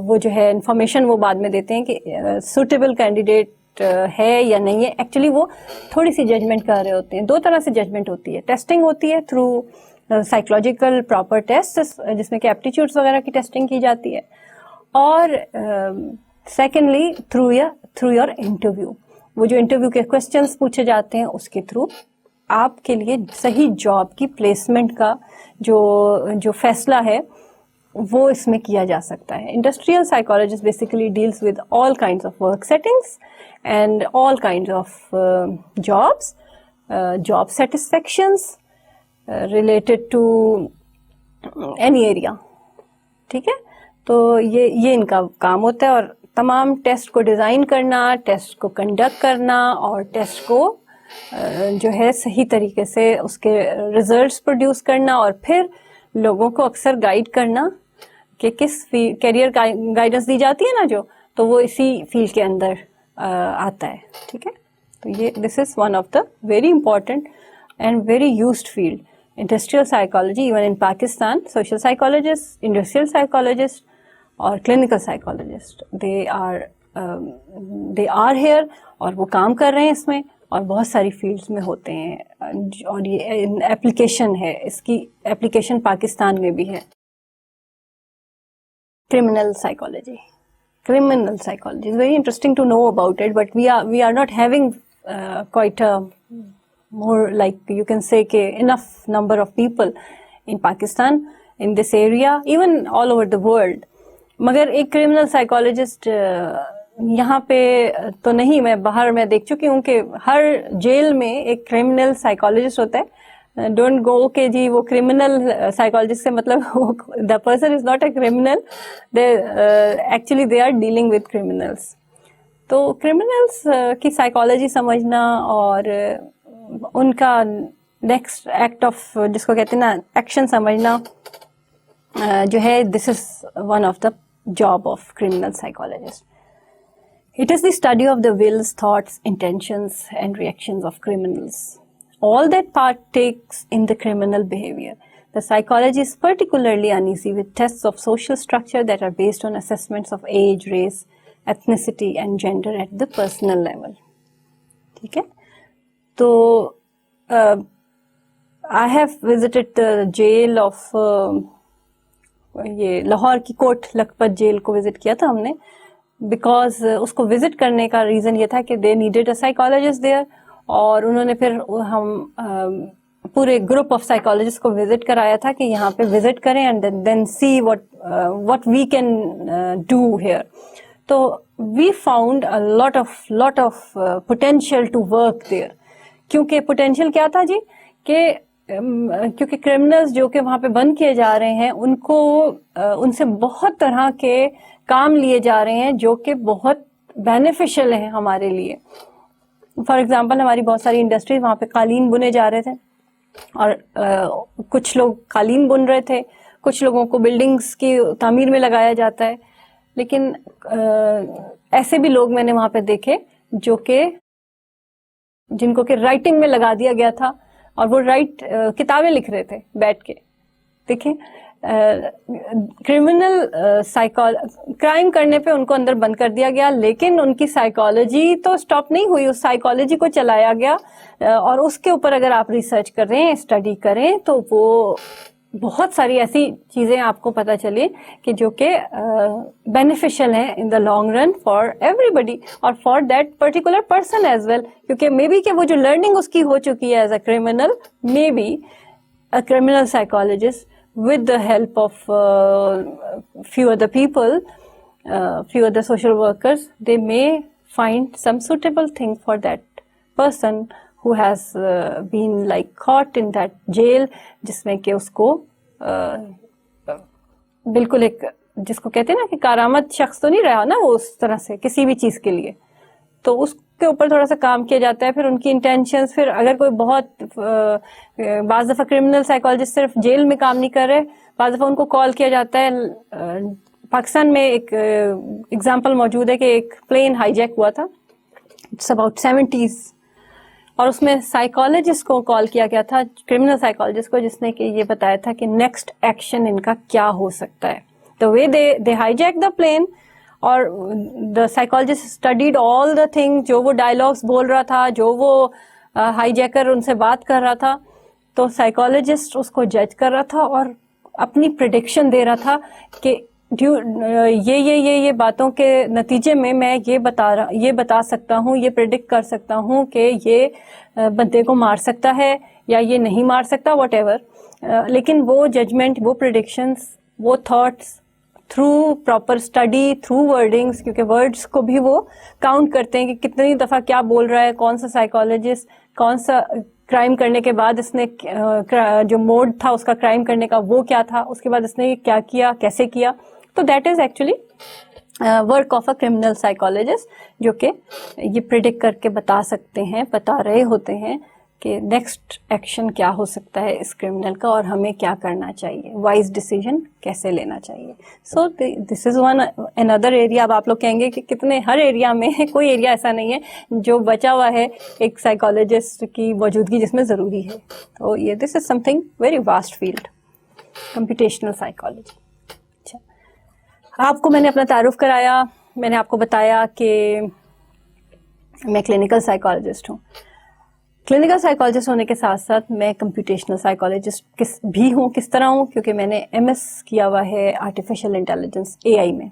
وہ جو ہے انفارمیشن وہ بعد میں دیتے ہیں کہ سوٹیبل کینڈیڈیٹ ہے یا نہیں ہے. ایکچولی وہ تھوڑی سی ججمنٹ کر رہے ہوتے ہیں. دو طرح سے ججمنٹ ہوتی ہے. ٹیسٹنگ ہوتی ہے تھرو سائیکولوجیکل پراپر ٹیسٹ جس میں کہ ایپٹیچیوڈس وغیرہ کی ٹیسٹنگ کی جاتی ہے, اور سیکنڈلی تھرو یور انٹرویو. وہ جو انٹرویو کے کوشچنس پوچھے جاتے ہیں اس کے تھرو آپ کے لیے صحیح جاب کی پلیسمنٹ کا جو فیصلہ ہے وہ اس میں کیا جا سکتا ہے. Industrial psychologist basically deals with all kinds of work settings and all kinds of jobs, job satisfactions related to any area. ٹھیک ہے, تو یہ ان کا کام ہوتا ہے. اور تمام ٹیسٹ کو ڈیزائن کرنا, ٹیسٹ کو کنڈکٹ کرنا, اور ٹیسٹ کو جو ہے صحیح طریقے سے اس کے ریزلٹس پروڈیوس کرنا, اور پھر لوگوں کو اکثر گائیڈ کرنا کہ کس کیریئر گائیڈنس دی جاتی ہے نا جو, تو وہ اسی فیلڈ کے اندر آتا ہے. ٹھیک ہے, تو یہ this is one of the very important and very used field. Industrial psychology even in Pakistan, social psychologist, industrial psychologist اور clinical psychologist they are here, اور وہ کام کر رہے ہیں اس میں, اور بہت ساری فیلڈز میں ہوتے ہیں. اور یہ ایپلیکیشن ہے, اس کی ایپلیکیشن پاکستان میں بھی ہے. Criminal psychology is very interesting to know about it, but we are not having quite a more, like you can say, enough number of people in Pakistan in this area, even all over the world. مگر ایک criminal psychologist یہاں پہ تو نہیں, میں باہر میں دیکھ چکی ہوں کہ ہر جیل میں ایک criminal psychologist ہوتا ہے. ڈونٹ گو کہ جی وہ کرمنل سائیکالوجسٹ سے مطلب the person is not a criminal, actually they are dealing with criminals. تو کرمنلس کی سائیکالوجی سمجھنا اور ان کا نیکسٹ ایکٹ آف جس کو کہتے ہیں نا ایکشن سمجھنا جو ہے, this is one of the job of criminal psychologist. It is the study of the wills, thoughts, intentions and reactions of criminals. All that partakes in the criminal behavior. The psychology is particularly uneasy with tests of social structure that are based on assessments of age, race, ethnicity and gender at the personal level. ٹھیک ہے, تو I have visited the jail of یہ لاہور کی Kot Lakhpat jail کو visit کیا تھا ہم نے, بیکاز اس کو وزٹ کرنے کا ریزن یہ تھا کہ they needed a psychologist there. اور انہوں نے پھر ہم پورے گروپ آف سائیکالوجسٹ کو وزٹ کرایا تھا کہ یہاں پہ وزٹ کریں and then see what we can do here. تو we found a lot of potential to work there. کیونکہ potential کیا تھا جی, کہ کیونکہ کرمنلز جو کہ وہاں پہ بند کیے جا رہے ہیں ان کو ان سے بہت طرح کے کام لیے جا رہے ہیں جو کہ بہت بینیفیشل ہیں ہمارے لیے. فار ایگزامپل ہماری بہت ساری انڈسٹریز وہاں پہ قالین بنے جا رہے تھے, اور کچھ لوگ قالین بن رہے تھے, کچھ لوگوں کو بلڈنگس کی تعمیر میں لگایا جاتا ہے. لیکن ایسے بھی لوگ میں نے وہاں پہ دیکھے جو کہ جن کو کہ رائٹنگ میں لگا دیا گیا تھا اور وہ کتابیں لکھ رہے تھے بیٹھ کے. دیکھیں کرائم کرنے پہ ان کو اندر بند کر دیا گیا, لیکن ان کی سائیکالوجی تو سٹاپ نہیں ہوئی, اس سائیکالوجی کو چلایا گیا, اور اس کے اوپر اگر آپ ریسرچ کریں, اسٹڈی کریں, تو وہ بہت ساری ایسی چیزیں آپ کو پتہ چلی کہ جو کہ بینیفیشل ہیں in the long run for everybody اور for that particular person as well, کیونکہ مے بی کہ وہ جو لرننگ اس کی ہو چکی ہے as a criminal, may be a criminal psychologist with the help of few other people, few other social workers, they may find some suitable thing for that person who has been like caught in that jail, جس میں کہ اس کو بالکل ایک جس کو کہتے ہیں نا کہ کارآمد شخص تو نہیں رہا نا وہ اس طرح سے کسی بھی چیز کے لیے, تو اس کے اوپر تھوڑا سا کام کیا جاتا ہے. پھر ان کی انٹینشنز, پھر اگر کوئی بہت بعض دفعہ کرمنل سائیکالوجسٹ صرف جیل میں کام نہیں کر رہے, بعض دفعہ ان کو کال کیا جاتا ہے. پاکستان میں ایک ایگزامپل موجود ہے کہ ایک پلین ہائی جیک ہوا تھا, اٹس اباؤٹ 70s, اور اس میں سائیکالوجسٹ کو کال کیا گیا تھا, کرمنل سائیکالوجسٹ کو, جس نے کہ یہ بتایا تھا کہ نیکسٹ ایکشن ان کا کیا ہو سکتا ہے. the way they hijack the plane, اور the psychologist studied all the things, جو وہ ڈائلاگس بول رہا تھا, جو وہ ہائی جیکر ان سے بات کر رہا تھا, تو سائیکالوجسٹ اس کو جج کر رہا تھا اور اپنی پریڈکشن دے رہا تھا کہ یہ باتوں کے نتیجے میں یہ بتا سکتا ہوں, یہ پریڈکٹ کر سکتا ہوں کہ یہ بندے کو مار سکتا ہے یا یہ نہیں مار سکتا, واٹ ایور. لیکن وہ ججمنٹ, وہ پریڈکشنز, وہ thoughts through proper study, through wordings, کیونکہ ورڈس کو بھی وہ کاؤنٹ کرتے ہیں کہ کتنی دفعہ کیا بول رہا ہے, کون سا سائیکالوجسٹ, کون سا کرائم کرنے کے بعد اس نے جو موڈ تھا اس کا کرائم کرنے کا وہ کیا تھا, اس کے بعد اس نے کیا کیا, کیسے کیا. تو that is actually work of a criminal psychologist, جو کہ یہ پریڈکٹ کر کے بتا سکتے ہیں, بتا رہے ہوتے ہیں کہ نیکسٹ ایکشن کیا ہو سکتا ہے اس کرمنل کا اور ہمیں کیا کرنا چاہیے, وائز ڈیسیژن کیسے لینا چاہیے. سو دس از ون اندر ایریا. اب آپ لوگ کہیں گے کہ کتنے, ہر ایریا میں کوئی ایریا ایسا نہیں ہے جو بچا ہوا ہے ایک سائیکالوجسٹ کی موجودگی جس میں ضروری ہے. تو یہ this is something very vast field, computational psychology. اچھا, آپ کو میں نے اپنا تعارف کرایا, میں نے آپ کو بتایا کہ میں کلینکل سائیکالوجسٹ ہوں. کلینکل سائیکالوجسٹ ہونے کے ساتھ ساتھ میں کمپیوٹیشنل سائیکالوجسٹ بھی ہوں. کس طرح ہوں؟ کیونکہ میں نے ایم ایس کیا ہوا ہے آرٹیفیشیل انٹیلیجنس AI میں,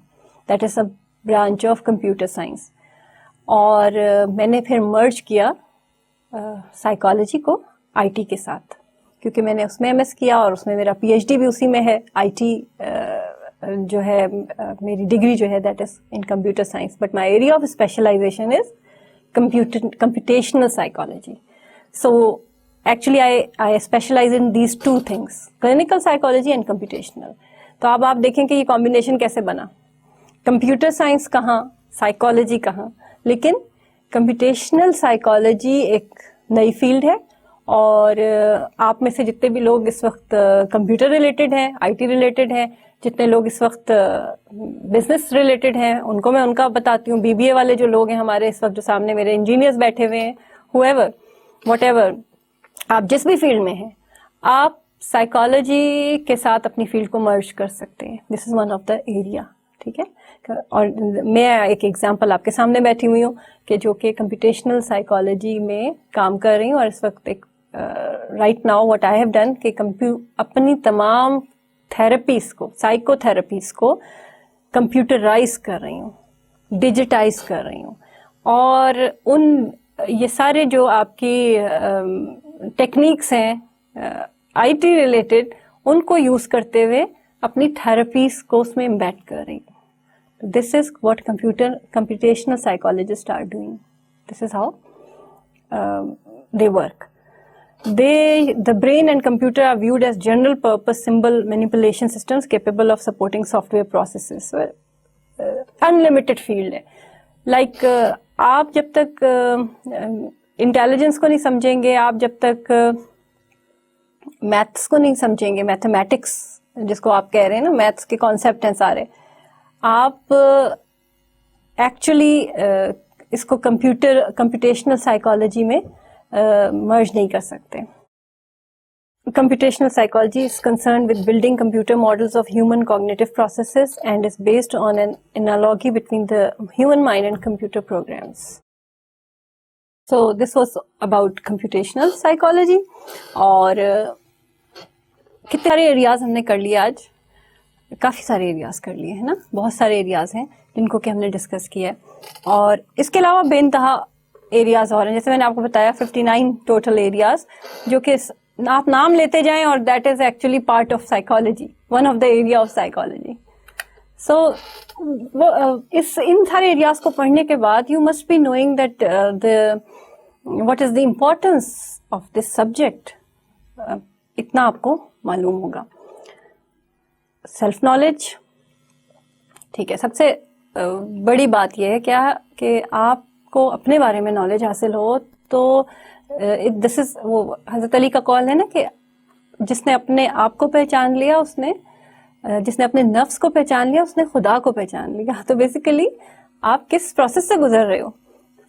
that is a branch of computer science. اور میں نے پھر مرج کیا سائیکالوجی کو IT کے ساتھ, کیونکہ میں نے اس میں ایم ایس کیا اور اس میں میرا PhD بھی اسی میں ہے. IT جو ہے میری ڈگری جو ہے that is in computer science, but my area of specialisation is computational psychology. So actually I specialize in these two things, clinical psychology and computational. تو اب آپ دیکھیں کہ یہ کمبینیشن کیسے بنا, کمپیوٹر سائنس کہاں, سائیکالوجی کہاں. لیکن کمپیوٹیشنل سائیکالوجی ایک نئی فیلڈ ہے, اور آپ میں سے جتنے بھی لوگ اس وقت کمپیوٹر ریلیٹڈ ہیں, IT ریلیٹڈ ہیں, جتنے لوگ اس وقت بزنس ریلیٹڈ ہیں, ان کو میں ان کا بتاتی ہوں. BBA والے جو لوگ ہیں ہمارے اس وقت جو سامنے میرے انجینئرز بیٹھے ہوئے ہیں, whoever, whatever, آپ جس بھی فیلڈ میں ہیں, آپ سائیکالوجی کے ساتھ اپنی فیلڈ کو مرج کر سکتے ہیں. This is one of the area. ٹھیک ہے, اور میں ایک ایگزامپل آپ کے سامنے بیٹھی ہوئی ہوں کہ جو کہ کمپیوٹیشنل سائیکالوجی میں کام کر رہی ہوں, اور اس وقت ایک right now what I have done کہ اپنی تمام تھراپیز کو, سائیکو تھراپیز کو کمپیوٹرائز کر رہی ہوں, ڈیجیٹائز کر رہی ہوں, اور یہ سارے جو آپ کی ٹیکنیکس ہیں IT ریلیٹڈ, ان کو یوز کرتے ہوئے اپنی تھراپیز کو اس میں امبیڈ کر رہی ہوں. This is what computational psychologist are doing. This is how they work. The brain and computer are viewed as general purpose symbol manipulation systems capable of supporting software processes. Unlimited field ہے. Like آپ جب تک intelligence کو نہیں سمجھیں گے, آپ جب تک میتھس کو نہیں سمجھیں گے, میتھمیٹکس جس کو آپ کہہ رہے ہیں نا, میتھس کے کانسیپٹ ہیں سارے, آپ ایکچولی اس کو کمپیوٹیشنل سائیکالوجی میں مرج نہیں کر سکتے. Computational psychology is concerned with building computer models of human cognitive processes and is based on an analogy between the human mind and computer programs. So this was about computational psychology. اور کتنے سارے areas ہم نے کر لیے آج, کافی سارے areas کر لیے ہیں نا, بہت سارے ایریاز ہیں جن کو کہ ہم نے ڈسکس کیا ہے. اور اس کے علاوہ بے انتہا ایریاز اور ہیں, جیسے میں نے آپ کو بتایا 59 ٹوٹل ایریاز, جو کہ آپ نام لیتے جائیں, اور that is actually part of psychology, one of the area of psychology. So ان سارے ایریاز کو پڑھنے کے بعد you must be knowing that what is the importance of this subject, اتنا آپ کو معلوم ہوگا. سیلف نالج, ٹھیک ہے, سب سے بڑی بات یہ ہے کیا کہ آپ کو اپنے بارے میں نالج حاصل ہو. تو دس از وہ حضرت علی کا قول ہے نا کہ جس نے اپنے آپ کو پہچان لیا, جس نے اپنے نفس کو پہچان لیا, اس نے خدا کو پہچان لیا. تو بیسیکلی آپ کس پروسیس سے گزر رہے ہو؟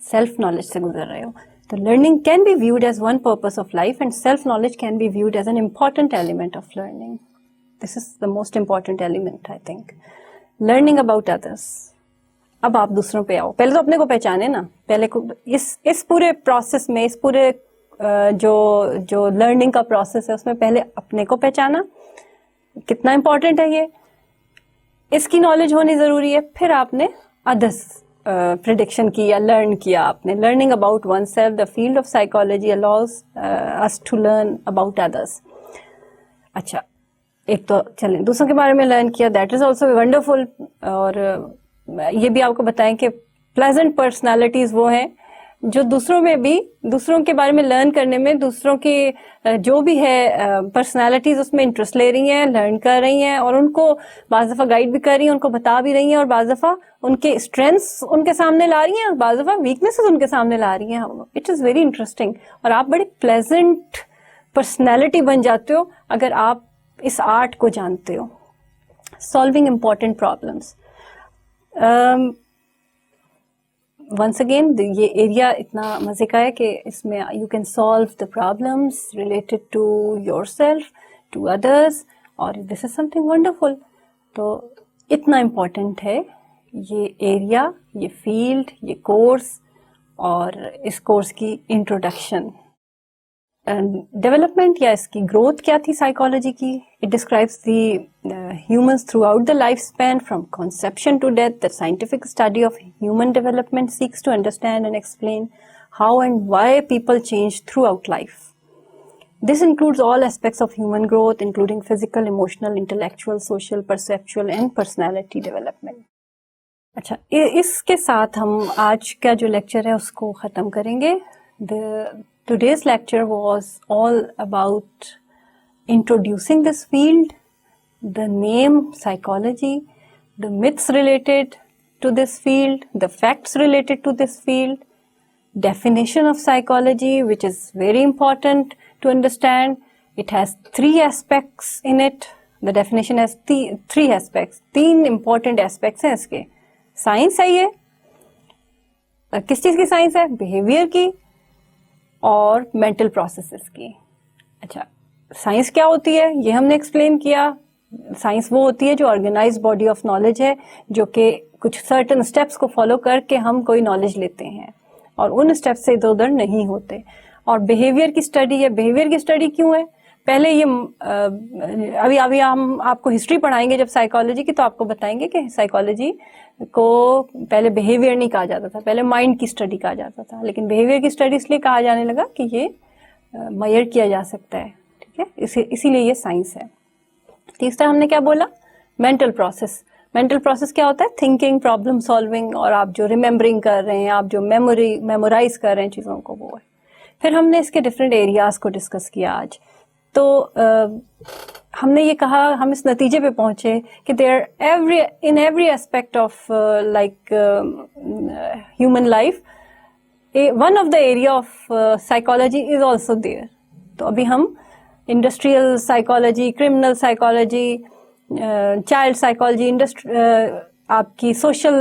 سیلف نالج سے گزر رہے ہو. تو learning can be viewed as one purpose of life and self knowledge can be viewed as an important element of learning. This is the most important element I think. Learning about others. اب آپ دوسروں پہ آؤ, پہلے تو اپنے کو پہچانے نا, پہلے اس پورے پروسیس میں, اس پورے جو لرننگ کا پروسیس ہے اس میں پہلے اپنے کو پہچانا کتنا امپورٹنٹ ہے, یہ اس کی نالج ہونی ضروری ہے. پھر آپ نے ادرس پریڈکشن کی یا لرن کیا آپ نے. Learning about one self, the field of psychology allows us to learn about others. اچھا, ایک تو چلیں دوسروں کے بارے میں لرن کیا, دیٹ از آلسو ونڈرفل. اور یہ بھی آپ کو بتائیں کہ پلیزنٹ پرسنالٹیز وہ ہیں جو دوسروں میں بھی, دوسروں کے بارے میں لرن کرنے میں, دوسروں کی جو بھی ہے پرسنالٹیز اس میں انٹرسٹ لے رہی ہیں, لرن کر رہی ہیں, اور ان کو بعض دفعہ گائیڈ بھی کر رہی ہیں, ان کو بتا بھی رہی ہیں, اور بعض دفعہ ان کے اسٹرینتھس ان کے سامنے لا رہی ہیں, اور بعض دفعہ ویکنیسز ان کے سامنے لا رہی ہیں. It is very interesting. اور آپ بڑی پلیزنٹ پرسنالٹی بن جاتے ہو اگر آپ اس آرٹ کو جانتے ہو. Solving important problems. Once again یہ ایریا اتنا مزے کا ہے کہ اس میں you can solve the problems related to yourself, to others, اور this is some thing wonderful. تو اتنا امپورٹنٹ ہے یہ ایریا, یہ فیلڈ, یہ کورس, اور اس کورس کی انٹروڈکشن. ڈیولپمنٹ یا اس کی گروتھ کیا تھی سائیکالوجی کی؟ It describes the humans throughout the lifespan from conception to death. The scientific study of human development seeks to understand and explain how and why people change throughout life. This includes all aspects of human growth, including physical, emotional, intellectual, social, perceptual and personality development. اچھا, اس کے ساتھ ہم آج کا جو lecture ہے اس کو ختم کریں گے. Today's lecture was all about introducing this field, the name psychology, the myths related to this field, the facts related to this field, definition of psychology, which is very important to understand. It has 3 aspects in it. The definition has 3 aspects. 3 important aspects ہیں اس کے. Science ہے یہ. کس چیز کی science ہے؟ Behaviour کی اور مینٹل پروسیسز کی. اچھا, سائنس کیا ہوتی ہے یہ ہم نے ایکسپلین کیا. سائنس وہ ہوتی ہے جو آرگنائز باڈی آف نالج ہے, جو کہ کچھ سرٹن اسٹیپس کو فالو کر کے ہم کوئی نالج لیتے ہیں, اور ان اسٹیپس سے ادھر ادھر نہیں ہوتے. اور بیہیویئر کی اسٹڈی ہے. بیہیویئر کی اسٹڈی کیوں ہے؟ پہلے یہ ابھی ہم آپ کو ہسٹری پڑھائیں گے جب سائیکالوجی کی, تو آپ کو بتائیں گے کہ سائیکالوجی کو پہلے بیہیویئر نہیں کہا جاتا تھا, پہلے مائنڈ کی اسٹڈی کہا جاتا تھا. لیکن بیہیویئر کی اسٹڈی اس لیے کہا جانے لگا کہ یہ میئر کیا جا سکتا ہے. ٹھیک ہے, اسی لیے یہ سائنس ہے. تیسرا ہم نے کیا بولا؟ Mental process. مینٹل پروسیس کیا ہوتا ہے؟ تھنکنگ, پرابلم سالونگ, اور آپ جو ریممبرنگ کر رہے ہیں, آپ جو میمورائز کر رہے ہیں چیزوں کو, وہ ہے. پھر ہم نے اس کے ڈفرینٹ ایریاز کو ڈسکس کیا آج. تو ہم نے یہ کہا, ہم اس نتیجے پہ پہنچے کہ in every aspect of like human life, one of the area of psychology is also there. تو ابھی ہم industrial psychology, criminal psychology, child psychology, آپ کی سوشل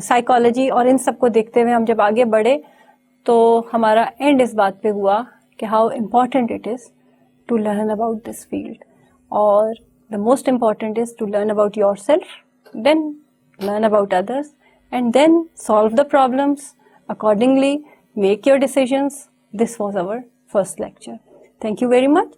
سائیکالوجی اور ان سب کو دیکھتے ہوئے ہم جب آگے بڑھے تو ہمارا اینڈ اس بات پہ ہوا کہ how important it is to learn about this field. اور the most important is to learn about yourself, then learn about others, and then solve the problems accordingly, make your decisions. This was our first lecture. Thank you very much.